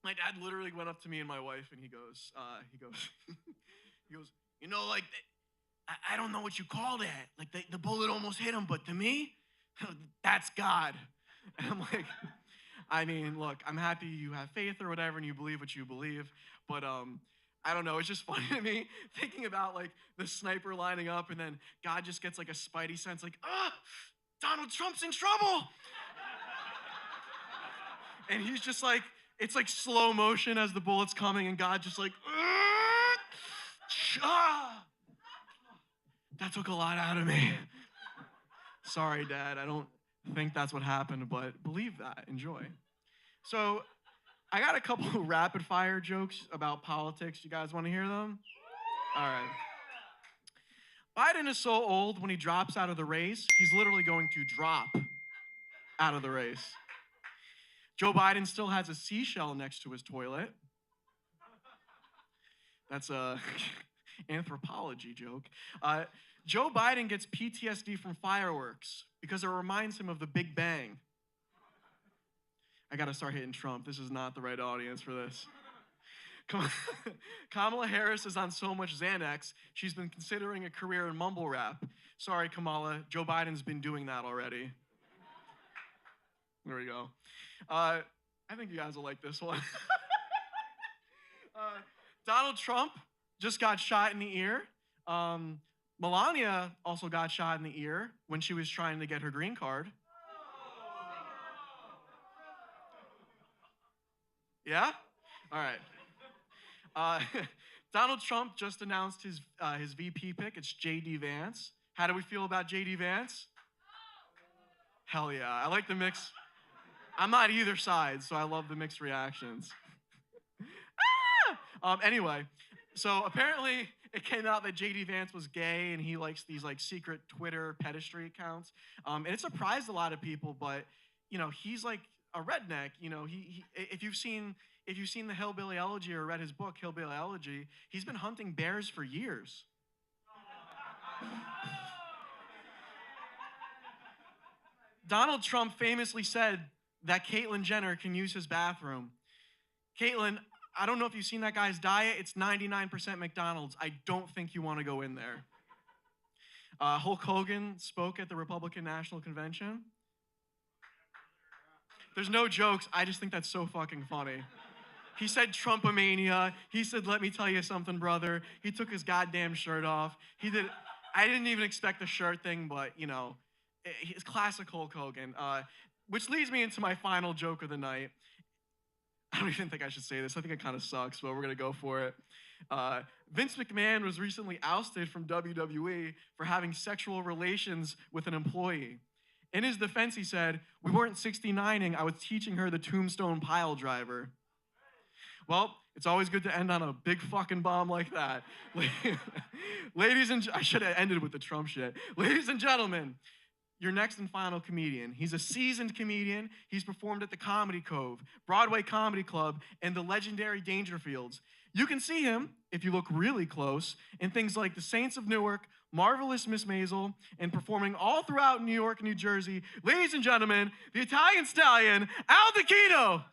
My dad literally went up to me and my wife, and he goes, you know, like, I don't know what you call that. Like, the bullet almost hit him, but to me, that's God. And I'm like, I mean, look, I'm happy you have faith or whatever, and you believe what you believe, but I don't know, it's just funny to me thinking about like the sniper lining up and then God just gets like a spidey sense like, Donald Trump's in trouble. And he's just like, it's like slow motion as the bullet's coming and God just like, that took a lot out of me. Sorry, Dad, I don't think that's what happened, but believe that, enjoy. So, I got a couple of rapid fire jokes about politics. You guys want to hear them? All right. Biden is so old when he drops out of the race, he's literally going to drop out of the race. Joe Biden still has a seashell next to his toilet. That's a anthropology joke. Joe Biden gets PTSD from fireworks because it reminds him of the Big Bang. I gotta start hitting Trump. This is not the right audience for this. Kamala Harris is on so much Xanax, she's been considering a career in mumble rap. Sorry, Kamala, Joe Biden's been doing that already. There we go. I think you guys will like this one. Donald Trump just got shot in the ear. Melania also got shot in the ear when she was trying to get her green card. Yeah? All right. Donald Trump just announced his VP pick. It's J.D. Vance. How do we feel about J.D. Vance? Hell yeah. I like the mix. I'm not either side, so I love the mixed reactions. Anyway, so apparently it came out that J.D. Vance was gay and he likes these like secret Twitter pedestry accounts. And it surprised a lot of people, but you know, he's like a redneck. You know, he if you've seen the Hillbilly Elegy or read his book Hillbilly Elegy, he's been hunting bears for years. Donald Trump famously said that Caitlyn Jenner can use his bathroom. Caitlyn, I don't know if you've seen that guy's diet. It's 99% McDonald's. I don't think you want to go in there. Hulk Hogan spoke at the Republican National Convention. There's no jokes. I just think that's so fucking funny. He said Trumpomania. He said, let me tell you something, brother. He took his goddamn shirt off. I didn't even expect the shirt thing, but, you know, it's classic Hulk Hogan. Which leads me into my final joke of the night. I don't even think I should say this. I think it kind of sucks, but we're going to go for it. Vince McMahon was recently ousted from WWE for having sexual relations with an employee. In his defense, he said, we weren't 69ing. I was teaching her the tombstone pile driver. Well, it's always good to end on a big fucking bomb like that. I should have ended with the Trump shit. Ladies and gentlemen, your next and final comedian. He's a seasoned comedian. He's performed at the Comedy Cove, Broadway Comedy Club, and the legendary Dangerfields. You can see him, if you look really close, in things like The Saints of Newark, Marvelous Miss Maisel, and performing all throughout New York and New Jersey. Ladies and gentlemen, the Italian stallion, Al Dacchino.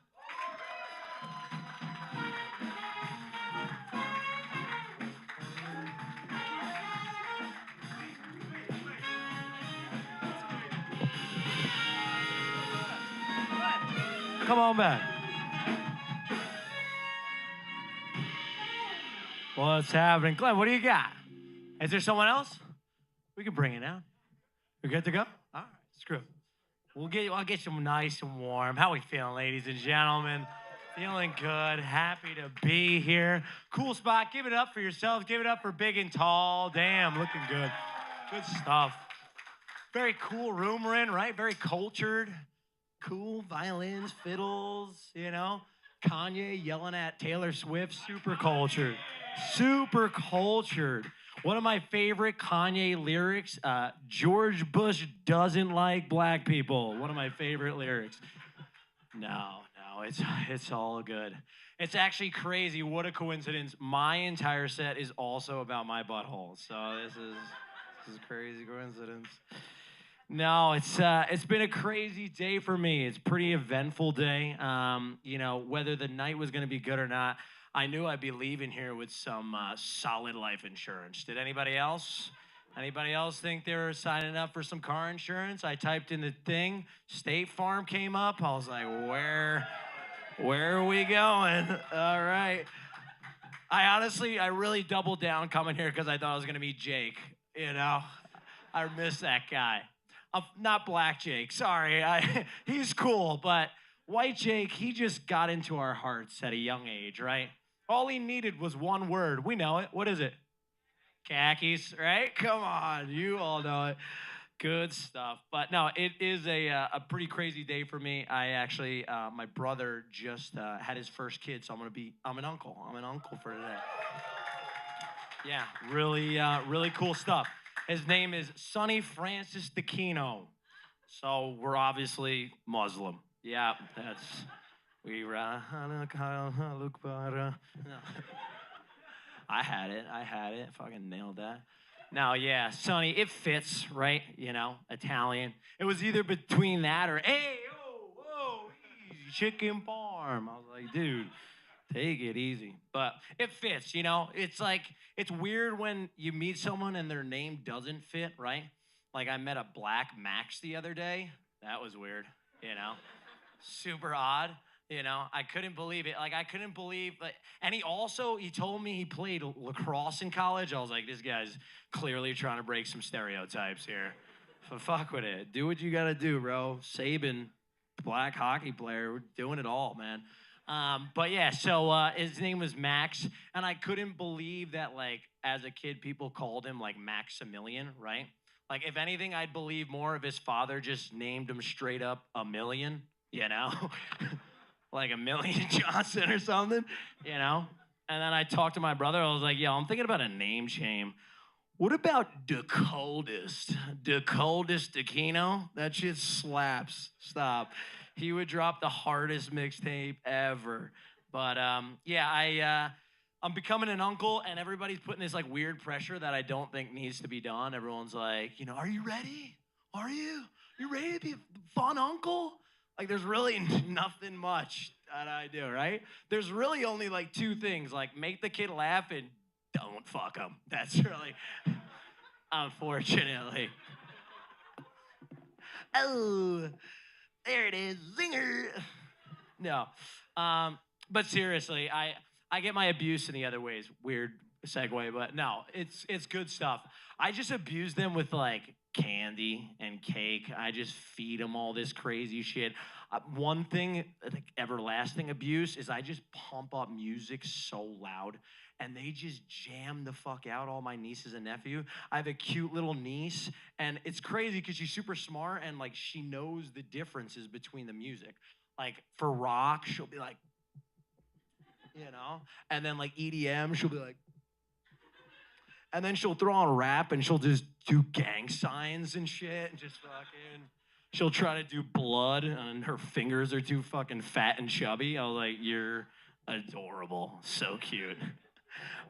Come on back. What's happening? Glenn, what do you got? Is there someone else? We can bring it down. We good to go? All right, screw it. I'll get you nice and warm. How we feeling, ladies and gentlemen? Feeling good. Happy to be here. Cool spot. Give it up for yourselves. Give it up for Big and Tall. Damn, looking good. Good stuff. Very cool room we're in, right? Very cultured. Cool violins, fiddles, you know. Kanye yelling at Taylor Swift, super cultured. Super cultured. One of my favorite Kanye lyrics, George Bush doesn't like black people. One of my favorite lyrics. No, it's all good. It's actually crazy. What a coincidence. My entire set is also about my butthole. So this is a crazy coincidence. No, it's been a crazy day for me. It's a pretty eventful day. You know, whether the night was going to be good or not, I knew I'd be leaving here with some solid life insurance. Did anybody else? Anybody else think they were signing up for some car insurance? I typed in the thing. State Farm came up. I was like, where are we going? All right. I really doubled down coming here because I thought I was going to meet Jake. You know, I miss that guy. Not Black Jake, sorry. He's cool, but White Jake, he just got into our hearts at a young age, right? All he needed was one word. We know it. What is it? Khakis, right? Come on, you all know it. Good stuff. But no, it is a pretty crazy day for me. I actually, my brother just had his first kid, so I'm an uncle. I'm an uncle for today. Yeah, really cool stuff. His name is Sonny Francis Dacchino. So we're obviously Muslim. Yeah, I had it. Fucking nailed that. Now, yeah, Sonny, it fits, right? You know, Italian. It was either between that or, hey, oh, chicken farm. I was like, dude, take it easy. But it fits, you know? It's like, it's weird when you meet someone and their name doesn't fit, right? Like I met a black Max the other day. That was weird, you know? Super odd, you know? I couldn't believe it. Like I couldn't believe, and he told me he played lacrosse in college. I was like, this guy's clearly trying to break some stereotypes here. So fuck with it. Do what you gotta do, bro. Saban, black hockey player, we're doing it all, man. But yeah, so his name was Max, and I couldn't believe that, like, as a kid, people called him, like, Maximilian, right? Like, if anything, I'd believe more if his father just named him straight up a million, you know? Like a Million Johnson or something, you know? And then I talked to my brother. I was like, yo, I'm thinking about a name change. What about the coldest? The coldest Aquino? That shit slaps. Stop. He would drop the hardest mixtape ever. But yeah, I'm becoming an uncle, and everybody's putting this like weird pressure that I don't think needs to be done. Everyone's like, you know, are you ready? Are you? You ready to be a fun uncle? Like, there's really nothing much that I do, right? There's really only like two things, like make the kid laugh and don't fuck him. That's really, unfortunately. Oh, there it is, zinger. No, but seriously, I get my abuse in the other ways. Weird segue, but no, it's good stuff. I just abuse them with like candy and cake. I just feed them all this crazy shit. One thing, like everlasting abuse, is I just pump up music so loud, and they just jam the fuck out, all my nieces and nephew. I have a cute little niece, and it's crazy because she's super smart, and like she knows the differences between the music. Like for rock, she'll be like, you know, and then like EDM, she'll be like, and then she'll throw on rap, and she'll just do gang signs and shit, and just fucking. She'll try to do blood, and her fingers are too fucking fat and chubby. I was like, you're adorable, so cute.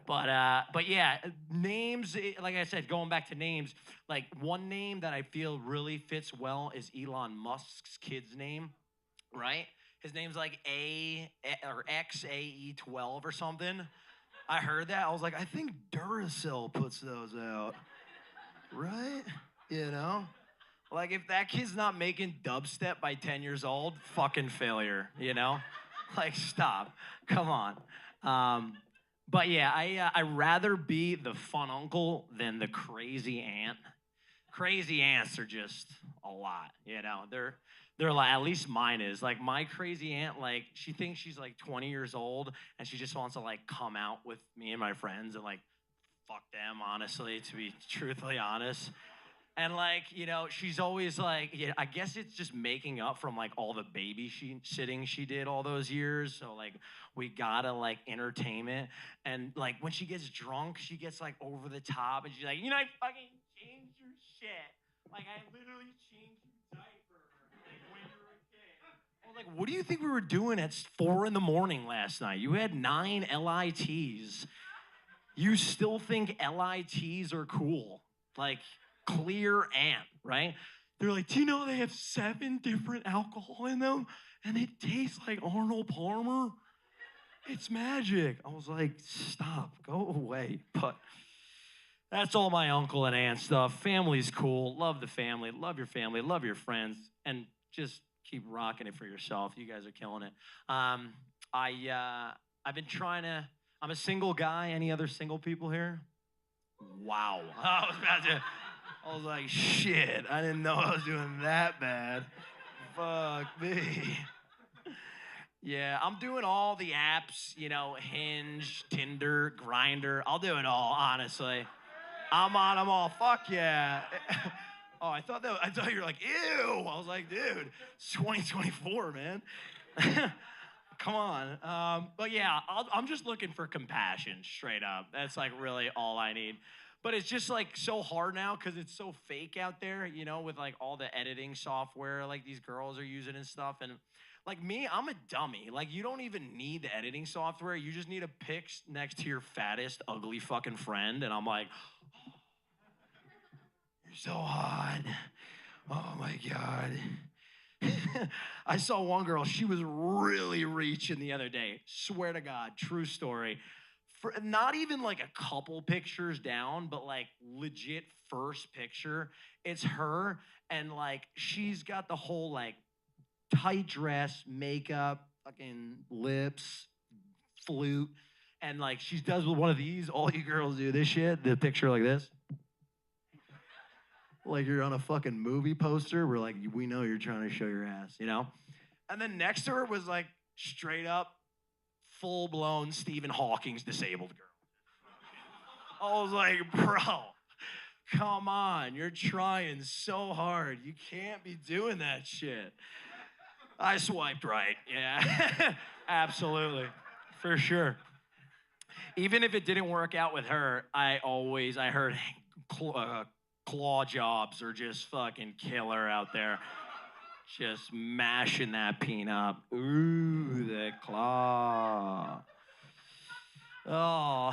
But yeah, names, like I said, going back to names, like one name that I feel really fits well is Elon Musk's kid's name, right? His name's like XAE12 or something. I heard that. I was like, I think Duracell puts those out, right? You know? Like, if that kid's not making dubstep by 10 years old, fucking failure, you know? Like, stop. Come on. But yeah, I rather be the fun uncle than the crazy aunt. Crazy aunts are just a lot, you know? They're like, at least mine is. Like, my crazy aunt, like, she thinks she's, like, 20 years old, and she just wants to, like, come out with me and my friends and, like, fuck them, honestly, to be truthfully honest. And like, you know, she's always like, yeah, I guess it's just making up from like all the babysitting she did all those years. So like, we gotta like entertainment. And like, when she gets drunk, she gets like over the top, and she's like, you know, I fucking changed your shit. Like, I literally changed your diaper like when you were a kid. I was like, what do you think we were doing at 4 a.m. last night? You had 9 LITs. You still think LITs are cool? Like. Clear aunt, right? They're like, do you know they have 7 different alcohol in them? And it tastes like Arnold Palmer? It's magic. I was like, stop, go away. But that's all my uncle and aunt stuff. Family's cool. Love the family. Love your family. Love your friends. And just keep rocking it for yourself. You guys are killing it. I've been trying to, I'm a single guy. Any other single people here? Wow. I was like, shit, I didn't know I was doing that bad. Fuck me. Yeah, I'm doing all the apps, you know, Hinge, Tinder, Grindr. I'll do it all, honestly. I'm on them all. Fuck yeah. Oh, I thought you were like, ew. I was like, dude, it's 2024, man. Come on. But yeah, I'm just looking for compassion, straight up. That's like really all I need. But it's just like so hard now because it's so fake out there, you know, with like all the editing software like these girls are using and stuff. And like me, I'm a dummy. Like, you don't even need the editing software. You just need a pic next to your fattest, ugly fucking friend. And I'm like, oh, you're so hot. Oh my God. I saw one girl, she was really reaching the other day. Swear to God, true story. For not even like a couple pictures down, but like legit first picture. It's her, and like she's got the whole like tight dress, makeup, fucking lips, flute, and like she does with one of these. All you girls do this shit. The picture like this. Like you're on a fucking movie poster where like we know you're trying to show your ass, you know? And then next to her was like straight up full-blown Stephen Hawking's disabled girl. I was like, bro, come on. You're trying so hard. You can't be doing that shit. I swiped right. Yeah, absolutely. For sure. Even if it didn't work out with her, I heard claw jobs are just fucking killer out there. Just mashing that peanut. Ooh, the claw. Oh.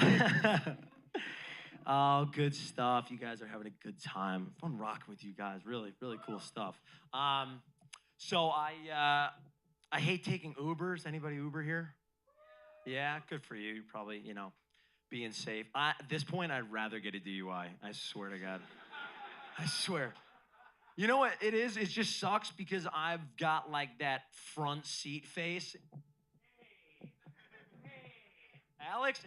Oh, good stuff. You guys are having a good time. Fun rocking with you guys. Really, really cool stuff. So I hate taking Ubers. Anybody Uber here? Yeah, good for you. You're probably, being safe. At this point, I'd rather get a DUI. I swear to God. I swear. You know what it is? It just sucks because I've got like that front seat face. Hey, Alex,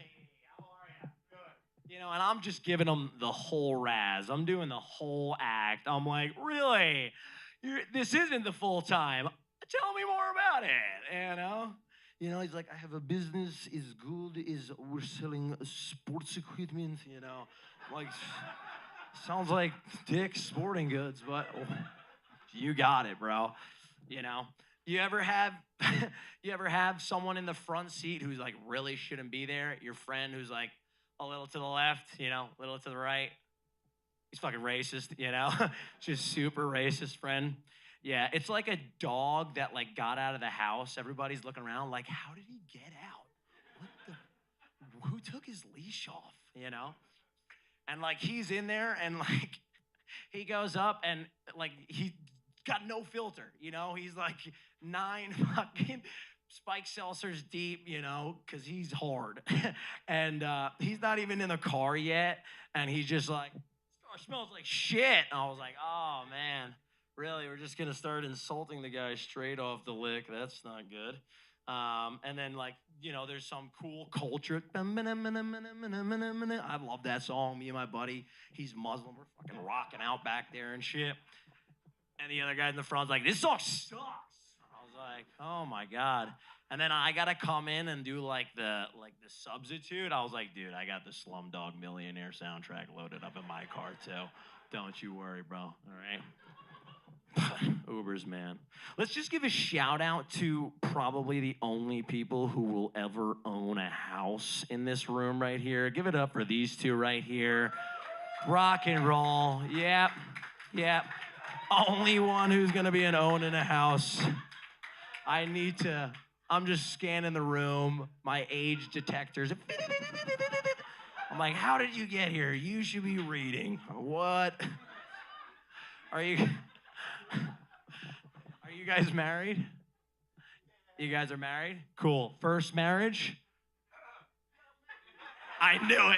how are you? Good. And I'm just giving them the whole razz. I'm doing the whole act. I'm like, really? This isn't the full time. Tell me more about it, he's like, I have a business, is good, we're selling sports equipment, like, sounds like Dick's Sporting Goods, but you got it, bro. You ever have someone in the front seat who's like really shouldn't be there? Your friend who's like a little to the left, a little to the right. He's fucking racist, just super racist friend. Yeah, it's like a dog that like got out of the house. Everybody's looking around like, how did he get out? Who took his leash off, And like he's in there and like he goes up and like he got no filter, He's like 9 fucking spike seltzers deep, because he's hard. And he's not even in the car yet. And he's just like, smells like shit. And I was like, oh man. Really, we're just gonna start insulting the guy straight off the lick. That's not good. And then there's some cool culture. I love that song. Me and my buddy, he's Muslim. We're fucking rocking out back there and shit. And the other guy in the front's like, this song sucks. I was like, oh my God. And then I gotta come in and do like the substitute. I was like, dude, I got the Slumdog Millionaire soundtrack loaded up in my car too. Don't you worry, bro. All right. Ubers, man. Let's just give a shout out to probably the only people who will ever own a house in this room right here. Give it up for these two right here. Rock and roll. Yep. Only one who's gonna be owning a house. I'm just scanning the room. My age detectors. I'm like, how did you get here? You should be reading. What? Are you guys married? You guys are married? Cool. First marriage? I knew it.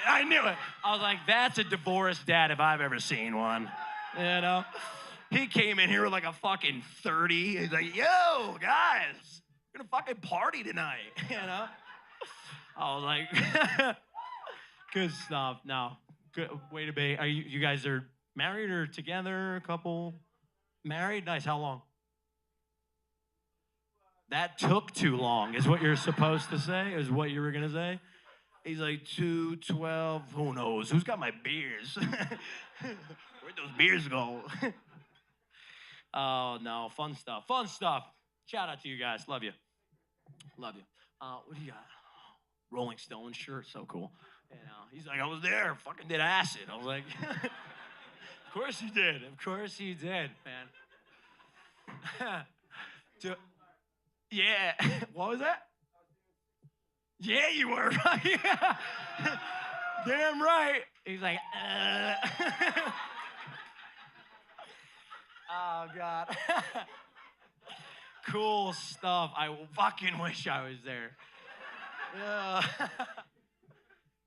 I was like, that's a divorced dad if I've ever seen one. He came in here with like a fucking 30. He's like, yo, guys, we're gonna fucking party tonight, I was like, good stuff. No, good way to be. You guys are married or together, a couple? Married? Nice. How long? That took too long, is what you're supposed to say, is what you were going to say? He's like, 2-12, who knows? Who's got my beers? Where'd those beers go? Oh, no, fun stuff. Shout out to you guys. Love you. What do you got? Rolling Stones shirt, so cool. He's like, I was there, fucking did acid. I was like, of course you did, man. Yeah. What was that? Yeah, you were right. Damn right. He's like, Oh, God. Cool stuff. I fucking wish I was there. Yeah.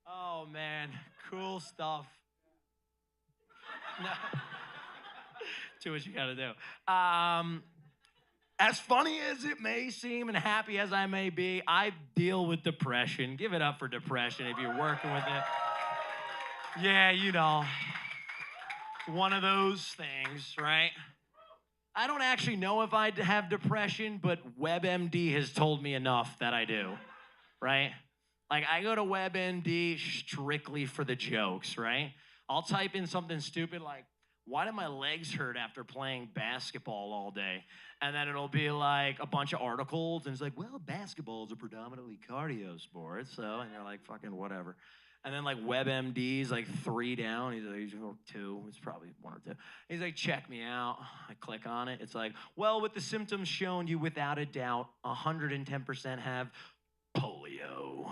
Oh, man. Cool stuff. No. Do what you gotta do. As funny as it may seem and happy as I may be, I deal with depression. Give it up for depression if you're working with it. Yeah, you know, one of those things, right? I don't actually know if I have depression, but WebMD has told me enough that I do, right? Like, I go to WebMD strictly for the jokes, right? I'll type in something stupid like, why do my legs hurt after playing basketball all day? And then it'll be like a bunch of articles, and it's like, well, basketball is a predominantly cardio sport, so, and you're like, fucking whatever. And then like WebMD's like 3 down, he's like, or 2, it's probably 1 or 2. He's like, check me out. I click on it, it's like, well, with the symptoms shown, you without a doubt, 110% have polio.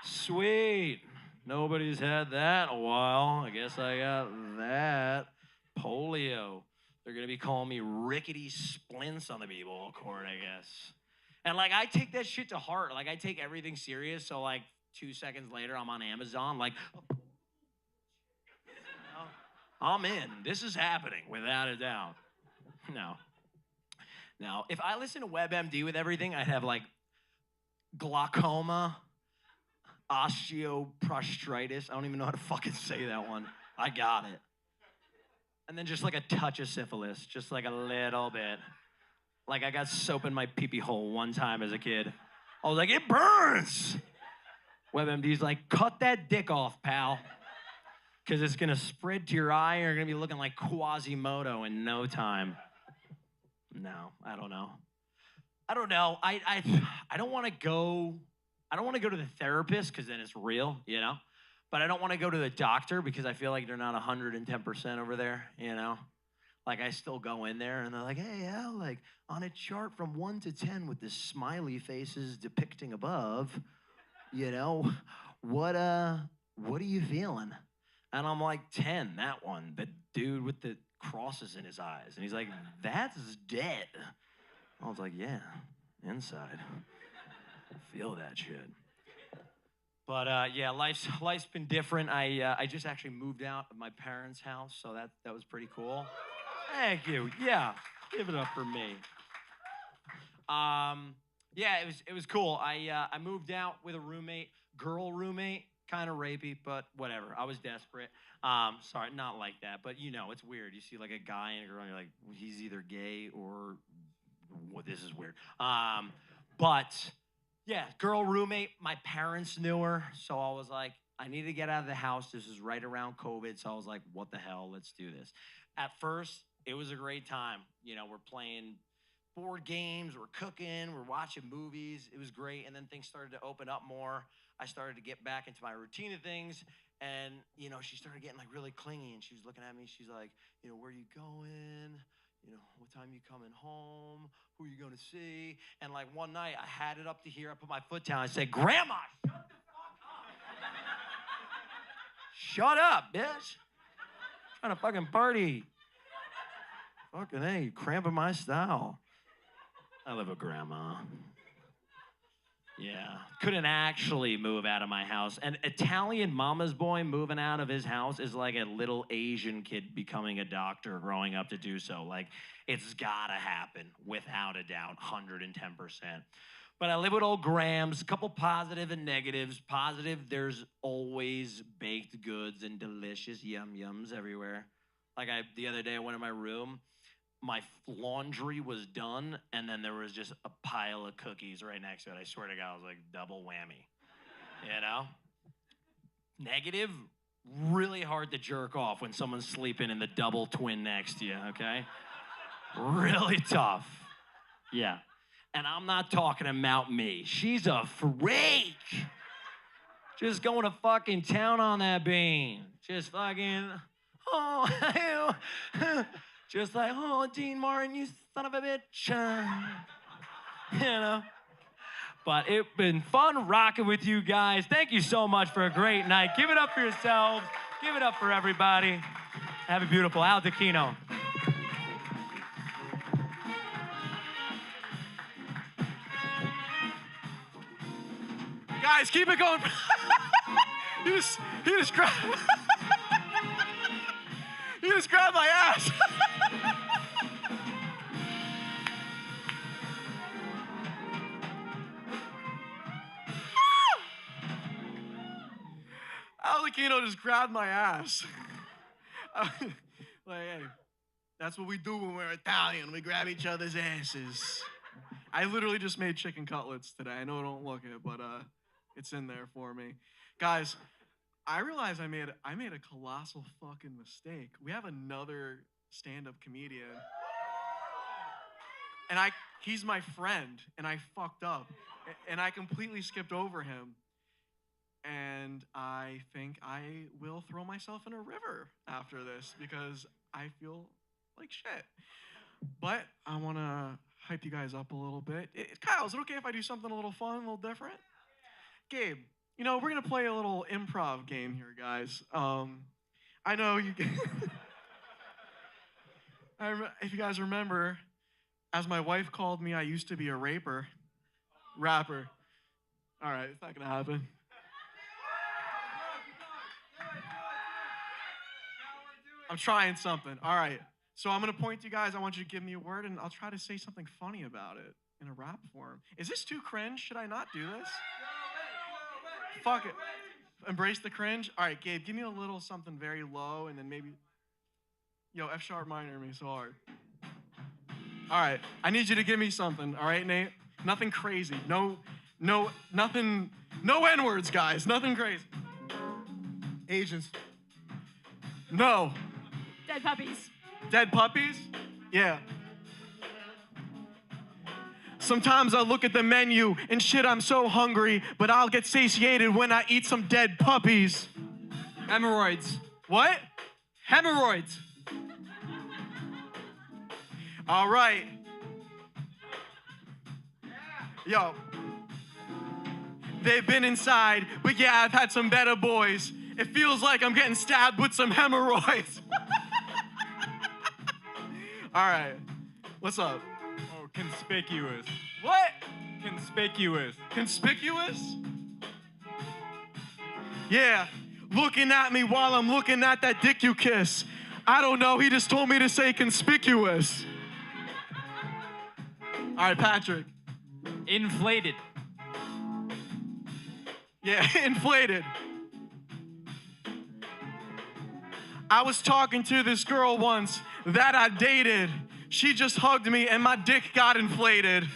Sweet. Nobody's had that in a while. I guess I got that. Polio. They're going to be calling me rickety splints on the b-ball court, I guess. And, like, I take that shit to heart. Like, I take everything serious. So, like, 2 seconds later, I'm on Amazon. Like, I'm in. This is happening, without a doubt. No. Now, if I listen to WebMD with everything, I'd have, like, glaucoma, osteoprostritis. I don't even know how to fucking say that one. I got it. And then just like a touch of syphilis, just like a little bit. Like I got soap in my pee-pee hole one time as a kid. I was like, it burns. WebMD's like, cut that dick off, pal. Because it's going to spread to your eye and you're going to be looking like Quasimodo in no time. No, I don't know. I don't know. I don't want to go... I don't want to go to the therapist because then it's real, you know? But I don't want to go to the doctor because I feel like they're not 110% over there, you know? Like, I still go in there and they're like, hey, Al, like, on a chart from 1 to 10 with the smiley faces depicting above, you know, what are you feeling? And I'm like, 10, that one, the dude with the crosses in his eyes. And he's like, that's dead. I was like, yeah, inside. Feel that shit. But yeah, life's been different. I just actually moved out of my parents' house, so that was pretty cool. Thank you. Yeah, give it up for me. Yeah, it was cool. I moved out with a roommate, girl roommate, kind of rapey, but whatever. I was desperate. Sorry, not like that, but you know, it's weird. You see like a guy and a girl, and you're like, he's either gay or well, this is weird. But yeah, girl roommate, my parents knew her, so I was like, I need to get out of the house. This is right around COVID, so I was like, what the hell, let's do this. At first, it was a great time. You know, we're playing board games, we're cooking, we're watching movies. It was great, and then things started to open up more. I started to get back into my routine of things, and, you know, she started getting, like, really clingy, and she was looking at me, she's like, you know, where are you going? You know, what time you coming home? Who are you going to see? And like one night, I had it up to here. I put my foot down. I said, Grandma, shut the fuck up. Shut up, bitch. I'm trying to fucking party. Fucking hey, cramping my style. I live with Grandma. Yeah, couldn't actually move out of my house. An Italian mama's boy moving out of his house is like a little Asian kid becoming a doctor growing up to do so. Like, it's gotta happen, without a doubt, 110%. But I live with old Grams, a couple positive and negatives. Positive, there's always baked goods and delicious yum-yums everywhere. Like, the other day I went in my room, my laundry was done, and then there was just a pile of cookies right next to it. I swear to God, I was like, double whammy, you know? Negative, really hard to jerk off when someone's sleeping in the double twin next to you, okay? Really tough, yeah. And I'm not talking about me. She's a freak. Just going to fucking town on that bean. Just fucking, oh, just like, oh, Dean Martin, you son of a bitch. You know? But it's been fun rocking with you guys. Thank you so much for a great night. Give it up for yourselves. Give it up for everybody. Have a beautiful Al Dacchino. Guys, keep it going. he just grabbed he just grabbed my ass. Al Aquino just grabbed my ass. Like, hey, that's what we do when we're Italian. We grab each other's asses. I literally just made chicken cutlets today. I know I don't look it, but it's in there for me. Guys, I realize I made a colossal fucking mistake. We have another stand-up comedian. And he's my friend, and I fucked up. And I completely skipped over him. And I think I will throw myself in a river after this because I feel like shit. But I want to hype you guys up a little bit. Kyle, is it okay if I do something a little fun, a little different? Gabe, you know, we're going to play a little improv game here, guys. I know you if you guys remember, as my wife called me, I used to be a rapper. Rapper. All right, it's not going to happen. I'm trying something. All right. So I'm going to point to you guys. I want you to give me a word, and I'll try to say something funny about it in a rap form. Is this too cringe? Should I not do this? Fuck it. Embrace the cringe? All right, Gabe, give me a little something very low, and then maybe... Yo, F sharp minor me so hard. All right. I need you to give me something. All right, Nate? Nothing crazy. Nothing... No N-words, guys. Nothing crazy. Asians. No. Dead puppies. Dead puppies? Yeah. Sometimes I look at the menu and shit, I'm so hungry, but I'll get satiated when I eat some dead puppies. Hemorrhoids. What? Hemorrhoids. All right. Yo. They've been inside, but yeah, I've had some better boys. It feels like I'm getting stabbed with some hemorrhoids. All right. What's up? Oh, conspicuous. What? Conspicuous. Conspicuous? Yeah. Looking at me while I'm looking at that dick you kiss. I don't know. He just told me to say conspicuous. All right, Patrick. Inflated. Yeah, inflated. I was talking to this girl once that I dated. She just hugged me and my dick got inflated.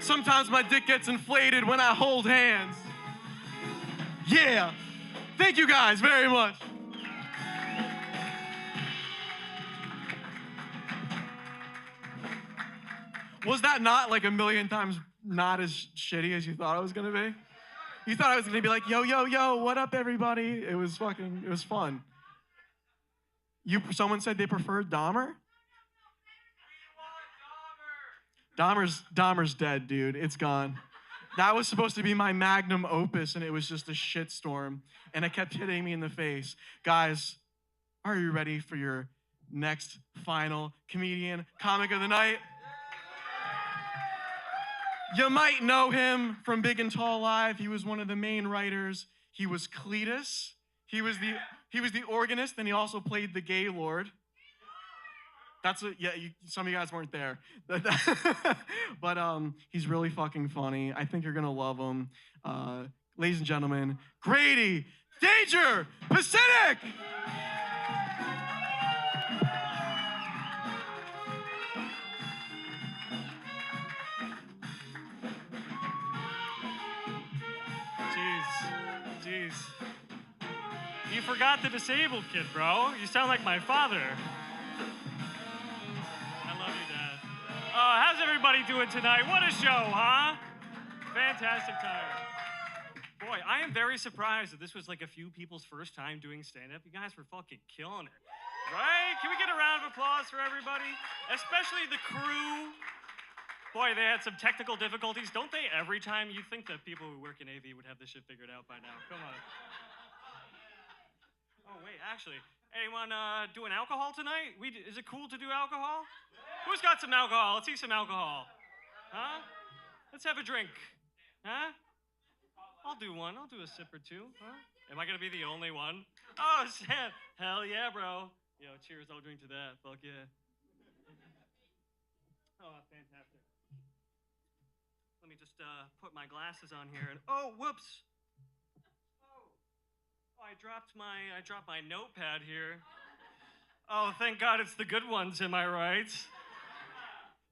Sometimes my dick gets inflated when I hold hands. Yeah. Thank you guys very much. Was that not like a million times not as shitty as you thought it was gonna be? You thought I was gonna be like, yo, yo, yo, what up, everybody? It was fun. Someone said they preferred Dahmer? Dahmer's dead, dude. It's gone. That was supposed to be my magnum opus, and it was just a shitstorm. And it kept hitting me in the face. Guys, are you ready for your next final comedian comic of the night? You might know him from Big and Tall Live. He was one of the main writers. He was Cletus. He was the organist, and he also played the Gaylord. That's what, yeah, some of you guys weren't there. But he's really fucking funny. I think you're gonna love him. Ladies and gentlemen, Grady Danger Pacific! Jeez. You forgot the disabled kid, bro. You sound like my father. I love you, Dad. How's everybody doing tonight? What a show, huh? Fantastic time. Boy, I am very surprised that this was like a few people's first time doing stand-up. You guys were fucking killing it. Right? Can we get a round of applause for everybody? Especially the crew. Boy, they had some technical difficulties. Don't they every time? You'd think that people who work in AV would have this shit figured out by now. Come on. Oh, wait, actually, anyone doing alcohol tonight? Is it cool to do alcohol? Who's got some alcohol? Let's see some alcohol. Huh? Let's have a drink. Huh? I'll do one. I'll do a sip or two. Huh? Am I gonna be the only one? Oh, Sam. Hell yeah, bro. Yo, cheers. I'll drink to that. Fuck yeah. Oh, fantastic. Let me just put my glasses on here and oh, whoops. Oh, I dropped my notepad here. Oh, thank God it's the good ones, am I right?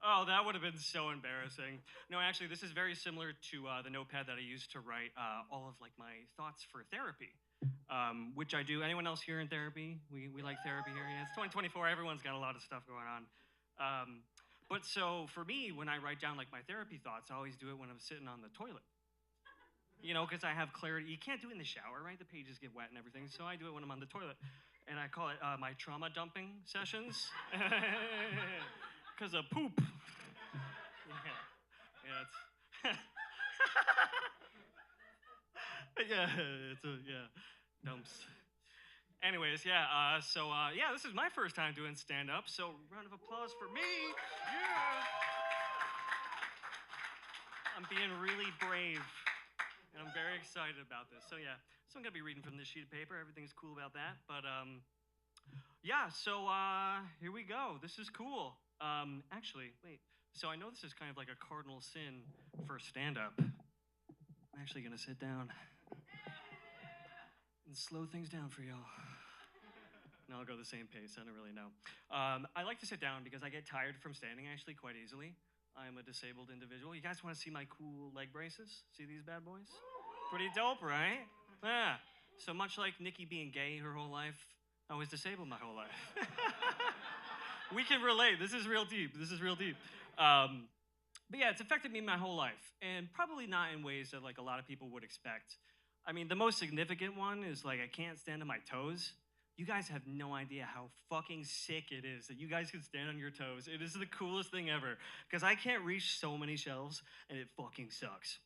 Oh, that would have been so embarrassing. No, actually, this is very similar to the notepad that I used to write all of like my thoughts for therapy, which I do. Anyone else here in therapy? We like therapy here. Yeah, it's 2024. Everyone's got a lot of stuff going on. But so for me, when I write down like my therapy thoughts, I always do it when I'm sitting on the toilet. You know, because I have clarity. You can't do it in the shower, right? The pages get wet and everything. So I do it when I'm on the toilet, and I call it my trauma dumping sessions. Because of poop. Yeah, it's dumps. Anyways, yeah, this is my first time doing stand-up, so round of applause for me. Yeah. I'm being really brave, and I'm very excited about this. So yeah, so I'm gonna be reading from this sheet of paper. Everything's cool about that, but yeah, so here we go. This is cool. Actually, wait. So I know this is kind of like a cardinal sin for stand-up. I'm actually gonna sit down and slow things down for y'all. No, I'll go the same pace. I don't really know. I like to sit down because I get tired from standing actually quite easily. I'm a disabled individual. You guys want to see my cool leg braces? See these bad boys? Pretty dope, right? Yeah. So much like Nikki being gay her whole life, I was disabled my whole life. We can relate. This is real deep. This is real deep. But yeah, it's affected me my whole life, and probably not in ways that like a lot of people would expect. I mean, the most significant one is like I can't stand on my toes. You guys have no idea how fucking sick it is that you guys can stand on your toes. It is the coolest thing ever, because I can't reach so many shelves, and it fucking sucks.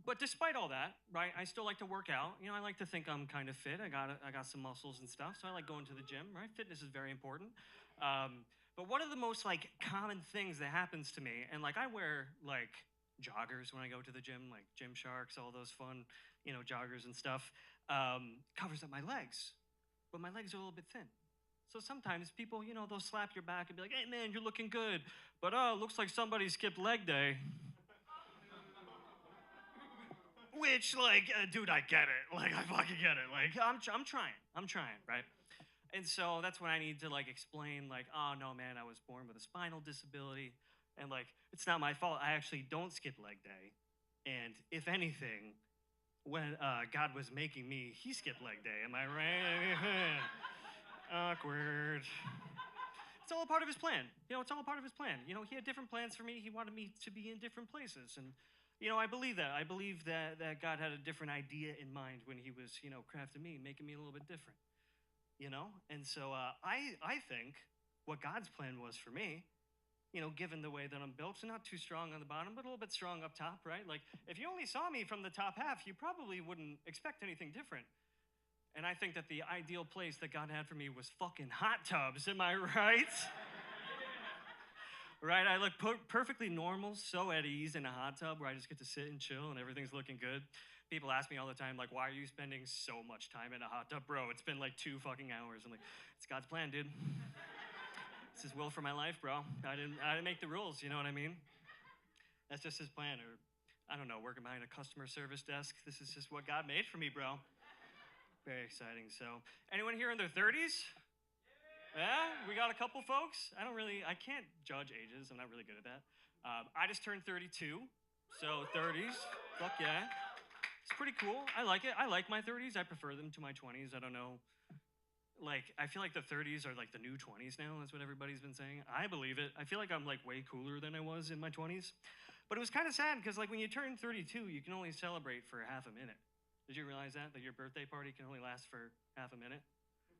But despite all that, right, I still like to work out. You know, I like to think I'm kind of fit. I got some muscles and stuff, so I like going to the gym, right? Fitness is very important. But one of the most, like, common things that happens to me, and, like, I wear, like, joggers when I go to the gym, like Gymsharks, all those fun, you know, joggers and stuff, covers up my legs. But my legs are a little bit thin. So sometimes people, you know, they'll slap your back and be like, hey, man, you're looking good. But, looks like somebody skipped leg day. Which, like, dude, I get it. Like, I fucking get it. Like, I'm trying, right? And so that's when I need to, like, explain, like, oh, no, man, I was born with a spinal disability. And, like, it's not my fault. I actually don't skip leg day. And if anything, when God was making me, he skipped leg day. Am I right? Awkward. It's all a part of his plan. You know, it's all a part of his plan. You know, he had different plans for me. He wanted me to be in different places. And, you know, I believe that. I believe that God had a different idea in mind when he was, you know, crafting me, making me a little bit different. You know? And so I think what God's plan was for me, you know, given the way that I'm built, so not too strong on the bottom, but a little bit strong up top, right? Like, if you only saw me from the top half, you probably wouldn't expect anything different. And I think that the ideal place that God had for me was fucking hot tubs, am I right? Right, I look perfectly normal, so at ease in a hot tub where I just get to sit and chill and everything's looking good. People ask me all the time, like, why are you spending so much time in a hot tub? Bro, it's been like 2 fucking hours. I'm like, it's God's plan, dude. It's his will for my life, bro. I didn't make the rules, you know what I mean? That's just his plan. Or, I don't know, working behind a customer service desk. This is just what God made for me, bro. Very exciting. So, anyone here in their 30s? Yeah, we got a couple folks. I can't judge ages. I'm not really good at that. I just turned 32, so 30s. Fuck yeah. It's pretty cool. I like it. I like my 30s. I prefer them to my 20s. I don't know. Like, I feel like the 30s are like the new 20s now. That's what everybody's been saying. I believe it. I feel like I'm like way cooler than I was in my 20s. But it was kind of sad because like when you turn 32, you can only celebrate for half a minute. Did you realize that? That your birthday party can only last for half a minute?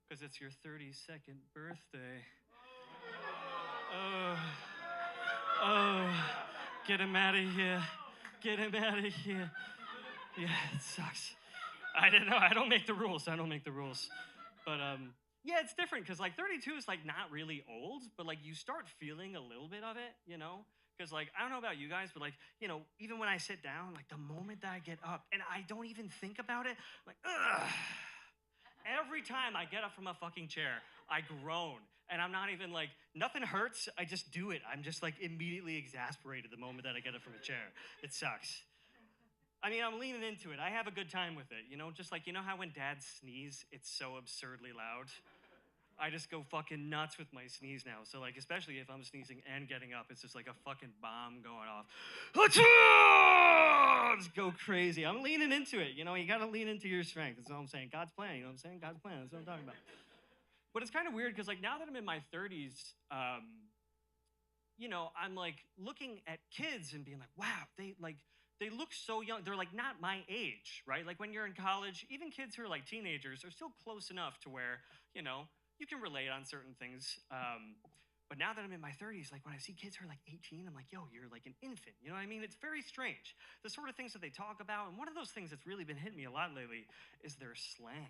Because it's your 32nd birthday. Oh, get him out of here. Get him out of here. Yeah, it sucks. I didn't know. I don't make the rules. But yeah, it's different because like 32 is like not really old, but like you start feeling a little bit of it, you know? Because, like, I don't know about you guys, but, like, you know, even when I sit down, like, the moment that I get up and I don't even think about it, like, ugh. Every time I get up from a fucking chair, I groan. And I'm not even like, nothing hurts. I just do it. I'm just like immediately exasperated the moment that I get up from a chair. It sucks. I mean, I'm leaning into it. I have a good time with it. You know, just like, you know how when dads sneeze, it's so absurdly loud? I just go fucking nuts with my sneeze now. So, like, especially if I'm sneezing and getting up, it's just like a fucking bomb going off. Just go crazy. I'm leaning into it. You know, you gotta lean into your strength. That's all I'm saying. God's plan. You know what I'm saying? God's plan. That's what I'm talking about. But it's kind of weird because, like, now that I'm in my 30s, you know, I'm like looking at kids and being like, wow, they look so young. They're like not my age, right? Like when you're in college, even kids who are like teenagers are still close enough to where, you know, you can relate on certain things. But now that I'm in my 30s, like when I see kids who are like 18, I'm like, yo, you're like an infant. You know what I mean? It's very strange. The sort of things that they talk about. And one of those things that's really been hitting me a lot lately is their slang.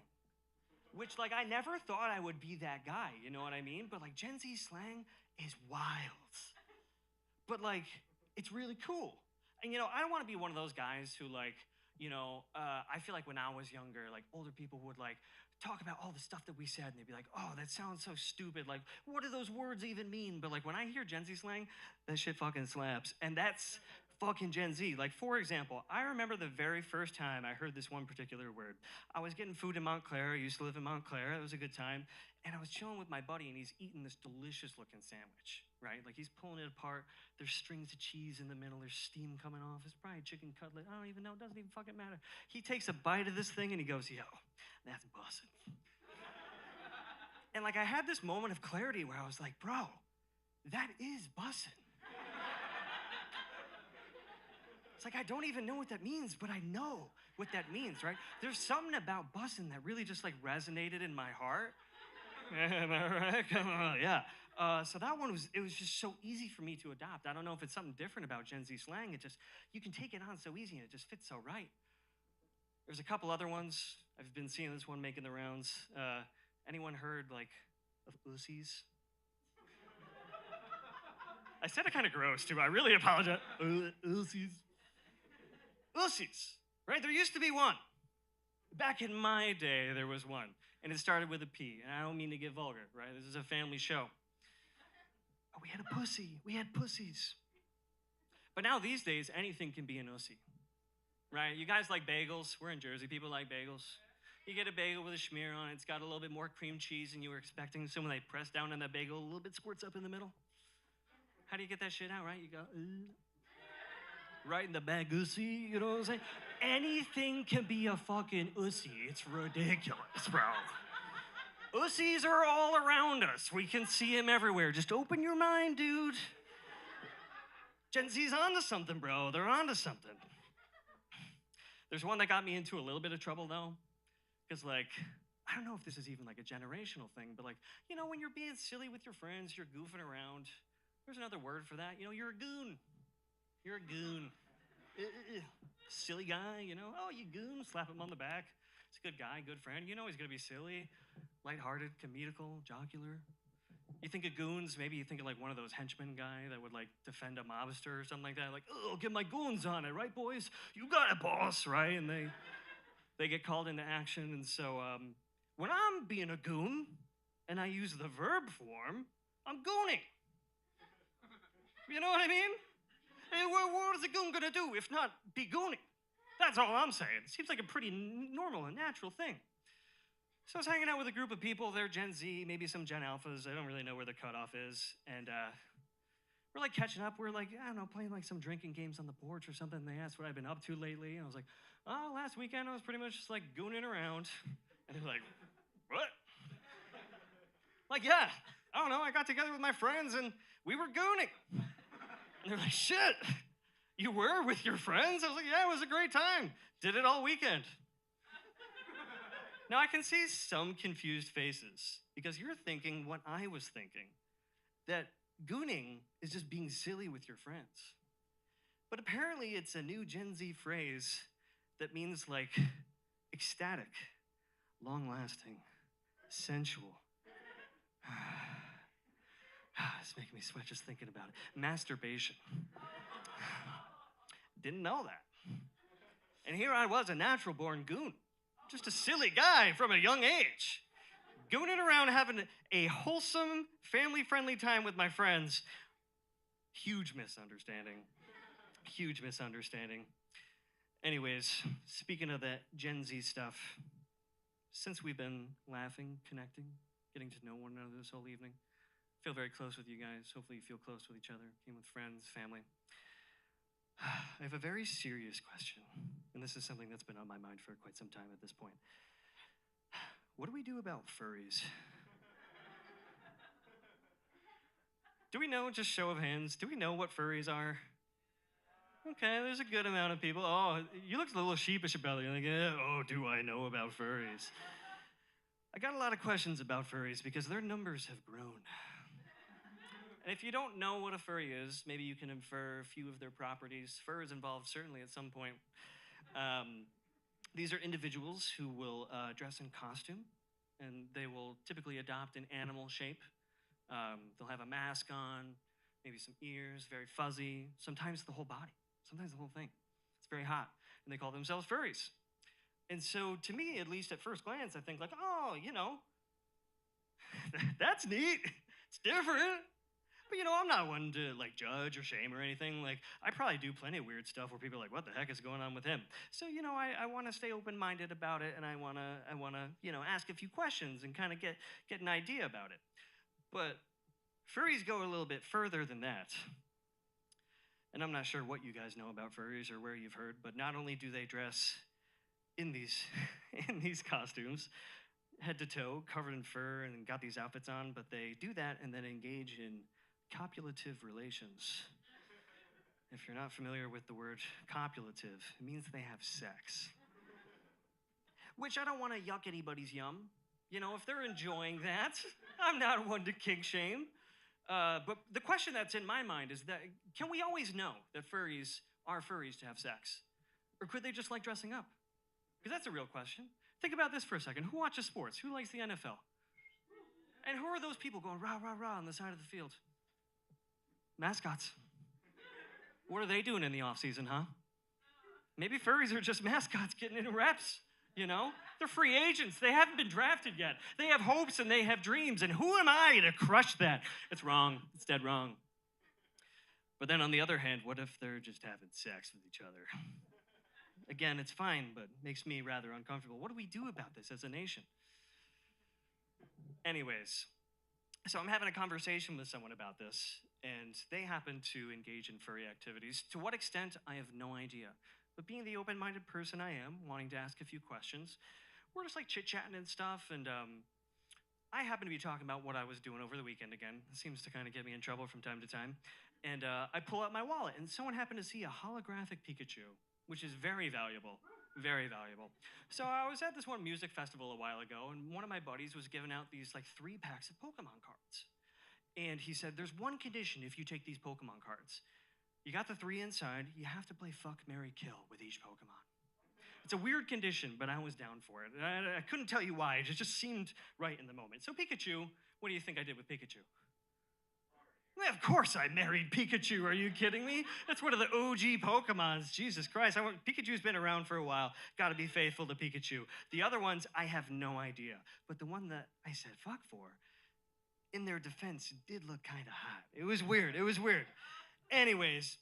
Which, like, I never thought I would be that guy, you know what I mean? But, like, Gen Z slang is wild. But, like, it's really cool. And, you know, I don't want to be one of those guys who, like, you know, I feel like when I was younger, like, older people would, like, talk about all the stuff that we said, and they'd be like, oh, that sounds so stupid. Like, what do those words even mean? But, like, when I hear Gen Z slang, that shit fucking slaps. And that's fucking Gen Z. Like, for example, I remember the very first time I heard this one particular word. I was getting food in Montclair. I used to live in Montclair. It was a good time. And I was chilling with my buddy, and he's eating this delicious-looking sandwich, right? Like, he's pulling it apart. There's strings of cheese in the middle. There's steam coming off. It's probably a chicken cutlet. I don't even know. It doesn't even fucking matter. He takes a bite of this thing, and he goes, yo, that's bussin'. And, like, I had this moment of clarity where I was like, bro, that is bussin'. It's like, I don't even know what that means, but I know what that means, right? There's something about bussin' that really just, like, resonated in my heart. Am I right? Come on, yeah. So that one it was just so easy for me to adopt. I don't know if it's something different about Gen Z slang. It just, you can take it on so easy and it just fits so right. There's a couple other ones. I've been seeing this one making the rounds. Anyone heard, like, of Ussies? I said it kind of gross, too. I really apologize. Ussies. Ussies, right? There used to be one. Back in my day, there was one. And it started with a P. And I don't mean to get vulgar, right? This is a family show. Oh, we had a pussy. We had pussies. But now these days, anything can be an Ussie, right? You guys like bagels? We're in Jersey. People like bagels. You get a bagel with a schmear on it. It's got a little bit more cream cheese than you were expecting. So when they press down on that bagel, a little bit squirts up in the middle. How do you get that shit out, right? You go, right in the bag, Ussie, you know what I'm saying? Anything can be a fucking Ussie. It's ridiculous, bro. Ussies are all around us. We can see them everywhere. Just open your mind, dude. Gen Z's onto something, bro. They're onto something. There's one that got me into a little bit of trouble, though. Because, like, I don't know if this is even, like, a generational thing, but, like, you know, when you're being silly with your friends, you're goofing around. There's another word for that. You know, you're a goon. You're a goon. Silly guy, you know? Oh, you goon. Slap him on the back. He's a good guy, good friend. You know he's going to be silly, lighthearted, comedical, jocular. You think of goons, maybe you think of, like, one of those henchmen guy that would, like, defend a mobster or something like that. Like, oh, get my goons on it, right, boys? You got it, boss, right? And they get called into action. And so when I'm being a goon and I use the verb form, I'm gooning. You know what I mean? Hey, what is a goon gonna do if not be gooning? That's all I'm saying. It seems like a pretty normal and natural thing. So I was hanging out with a group of people. They're Gen Z, maybe some Gen Alphas. I don't really know where the cutoff is. And we're like catching up. We're like, I don't know, playing like some drinking games on the porch or something. They asked what I've been up to lately. And I was like, oh, last weekend I was pretty much just like gooning around. And they're like, what? Like, yeah, I don't know. I got together with my friends and we were gooning. And they're like, shit, you were with your friends? I was like, yeah, it was a great time. Did it all weekend. Now, I can see some confused faces because you're thinking what I was thinking, that gooning is just being silly with your friends. But apparently it's a new Gen Z phrase that means like ecstatic, long-lasting, sensual. It's making me sweat just thinking about it. Masturbation. Didn't know that. And here I was, a natural born goon. Just a silly guy from a young age. Gooning around having a wholesome, family-friendly time with my friends. Huge misunderstanding. Huge misunderstanding. Anyways, speaking of that Gen Z stuff, since we've been laughing, connecting, getting to know one another this whole evening, I feel very close with you guys. Hopefully you feel close with each other, being with friends, family. I have a very serious question, and this is something that's been on my mind for quite some time at this point. What do we do about furries? Do we know, just show of hands, do we know what furries are? Okay, there's a good amount of people. Oh, you look a little sheepish about it. You're like, oh, do I know about furries? I got a lot of questions about furries because their numbers have grown. And if you don't know what a furry is, maybe you can infer a few of their properties. Fur is involved certainly at some point. These are individuals who will dress in costume, and they will typically adopt an animal shape. They'll have a mask on, maybe some ears, very fuzzy, sometimes the whole body, sometimes the whole thing. It's very hot, and they call themselves furries. And so to me, at least at first glance, I think like, oh, you know, that's neat. It's different. But, you know, I'm not one to, like, judge or shame or anything. Like, I probably do plenty of weird stuff where people are like, what the heck is going on with him? So, you know, I want to stay open-minded about it, and I want to, you know, ask a few questions and kind of get an idea about it. But furries go a little bit further than that. And I'm not sure what you guys know about furries or where you've heard, but not only do they dress in these, in these costumes, head to toe, covered in fur, and got these outfits on, but they do that and then engage in copulative relations. If you're not familiar with the word copulative, it means they have sex. Which I don't want to yuck anybody's yum. You know, if they're enjoying that, I'm not one to kink shame. But the question that's in my mind is that, can we always know that furries are furries to have sex? Or could they just like dressing up? Because that's a real question. Think about this for a second. Who watches sports? Who likes the NFL? And who are those people going rah, rah, rah on the side of the field? Mascots. What are they doing in the off season, huh? Maybe furries are just mascots getting into reps, you know? They're free agents. They haven't been drafted yet. They have hopes and they have dreams, and who am I to crush that? It's wrong. It's dead wrong. But then on the other hand, what if they're just having sex with each other? Again, it's fine, but makes me rather uncomfortable. What do we do about this as a nation? Anyways, so I'm having a conversation with someone about this, and they happen to engage in furry activities. To what extent, I have no idea. But being the open-minded person I am, wanting to ask a few questions, we're just like chit-chatting and stuff, and I happen to be talking about what I was doing over the weekend again. It seems to kind of get me in trouble from time to time. And I pull out my wallet, and someone happened to see a holographic Pikachu, which is very valuable. Very valuable. So I was at this one music festival a while ago, and one of my buddies was giving out these like 3 packs of Pokemon cards. And he said, there's one condition if you take these Pokemon cards. You got the 3 inside, you have to play Fuck, Marry, Kill with each Pokemon. It's a weird condition, but I was down for it. I couldn't tell you why, it just seemed right in the moment. So Pikachu, what do you think I did with Pikachu? Well, of course I married Pikachu, are you kidding me? That's one of the OG Pokemons, Jesus Christ. Pikachu's been around for a while, gotta be faithful to Pikachu. The other ones, I have no idea. But the one that I said fuck for, in their defense, it did look kind of hot. It was weird. Anyways,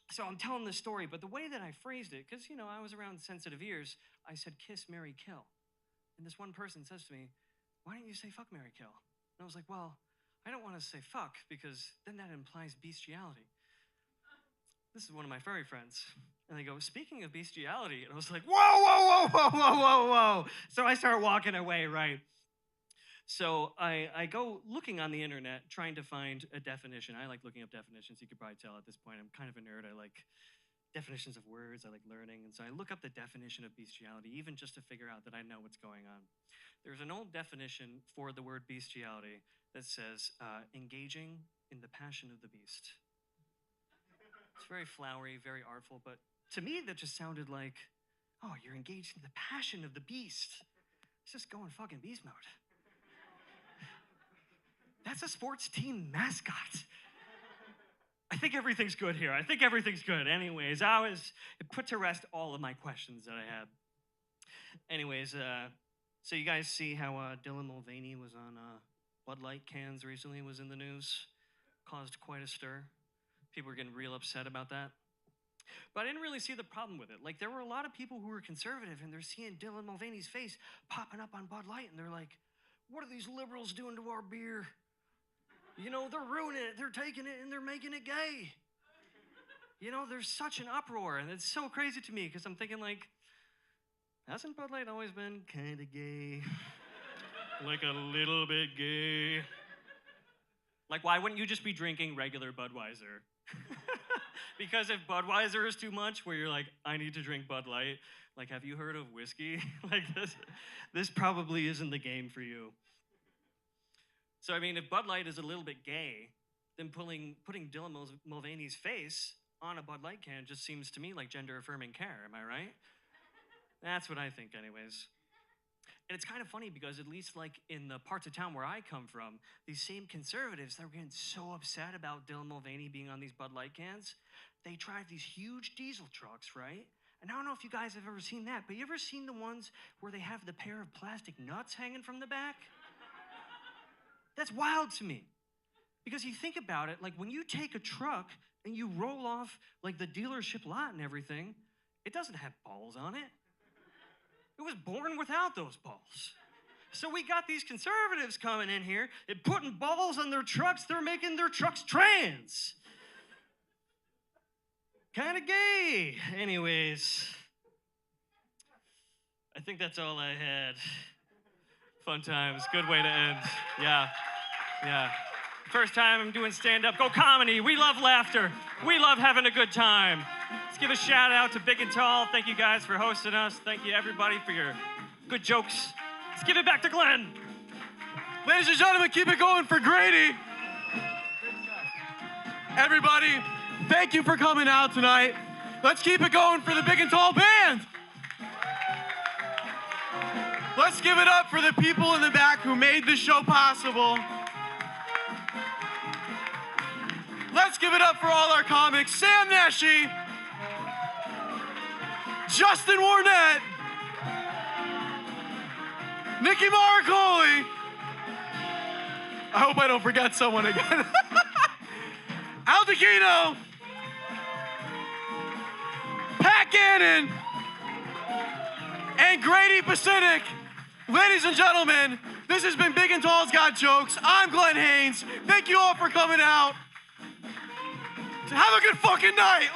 so I'm telling this story, but the way that I phrased it, because, you know, I was around sensitive ears, I said kiss, marry, kill. And this one person says to me, why don't you say fuck, marry, kill? And I was like, well, I don't want to say fuck, because then that implies bestiality. This is one of my furry friends. And they go, speaking of bestiality, and I was like, whoa. So I start walking away, right? So I go looking on the internet, trying to find a definition. I like looking up definitions. You could probably tell at this point, I'm kind of a nerd. I like definitions of words. I like learning. And so I look up the definition of bestiality, even just to figure out that I know what's going on. There's an old definition for the word bestiality that says engaging in the passion of the beast. It's very flowery, very artful, but to me that just sounded like, oh, you're engaged in the passion of the beast. It's just going fucking beast mode. That's a sports team mascot. I think everything's good here. I think everything's good. Anyways, it put to rest all of my questions that I had. Anyways, so you guys see how Dylan Mulvaney was on Bud Light cans recently, was in the news, caused quite a stir. People were getting real upset about that. But I didn't really see the problem with it. Like, there were a lot of people who were conservative, and they're seeing Dylan Mulvaney's face popping up on Bud Light, and they're like, what are these liberals doing to our beer? You know, they're ruining it, they're taking it, and they're making it gay. You know, there's such an uproar, and it's so crazy to me, because I'm thinking, like, hasn't Bud Light always been kind of gay? Like a little bit gay? Like, why wouldn't you just be drinking regular Budweiser? Because if Budweiser is too much, where you're like, I need to drink Bud Light, like, have you heard of whiskey? Like, this probably isn't the game for you. So, I mean, if Bud Light is a little bit gay, then putting Dylan Mulvaney's face on a Bud Light can just seems to me like gender-affirming care, am I right? That's what I think, anyways. And it's kind of funny because at least like in the parts of town where I come from, these same conservatives that were getting so upset about Dylan Mulvaney being on these Bud Light cans, they drive these huge diesel trucks, right? And I don't know if you guys have ever seen that, but you ever seen the ones where they have the pair of plastic nuts hanging from the back? That's wild to me. Because you think about it, like when you take a truck and you roll off like the dealership lot and everything, it doesn't have balls on it. It was born without those balls. So we got these conservatives coming in here and putting balls on their trucks. They're making their trucks trans. Kind of gay. Anyways, I think that's all I had. Fun times. Good way to end. Yeah. First time I'm doing stand-up. Go comedy. We love laughter. We love having a good time. Let's give a shout out to Big and Tall. Thank you guys for hosting us. Thank you everybody for your good jokes. Let's give it back to Glenn. Ladies and gentlemen, keep it going for Grady. Everybody, thank you for coming out tonight. Let's keep it going for the Big and Tall Band. Let's give it up for the people in the back who made this show possible. Let's give it up for all our comics. Sam Nashi, Justin Warnett, Nikki Maracoli. I hope I don't forget someone again. Al Dacino, Pat Gannon, and Grady Pacific. Ladies and gentlemen, this has been Big and Tall's Got Jokes. I'm Glenn Haynes. Thank you all for coming out. Have a good fucking night.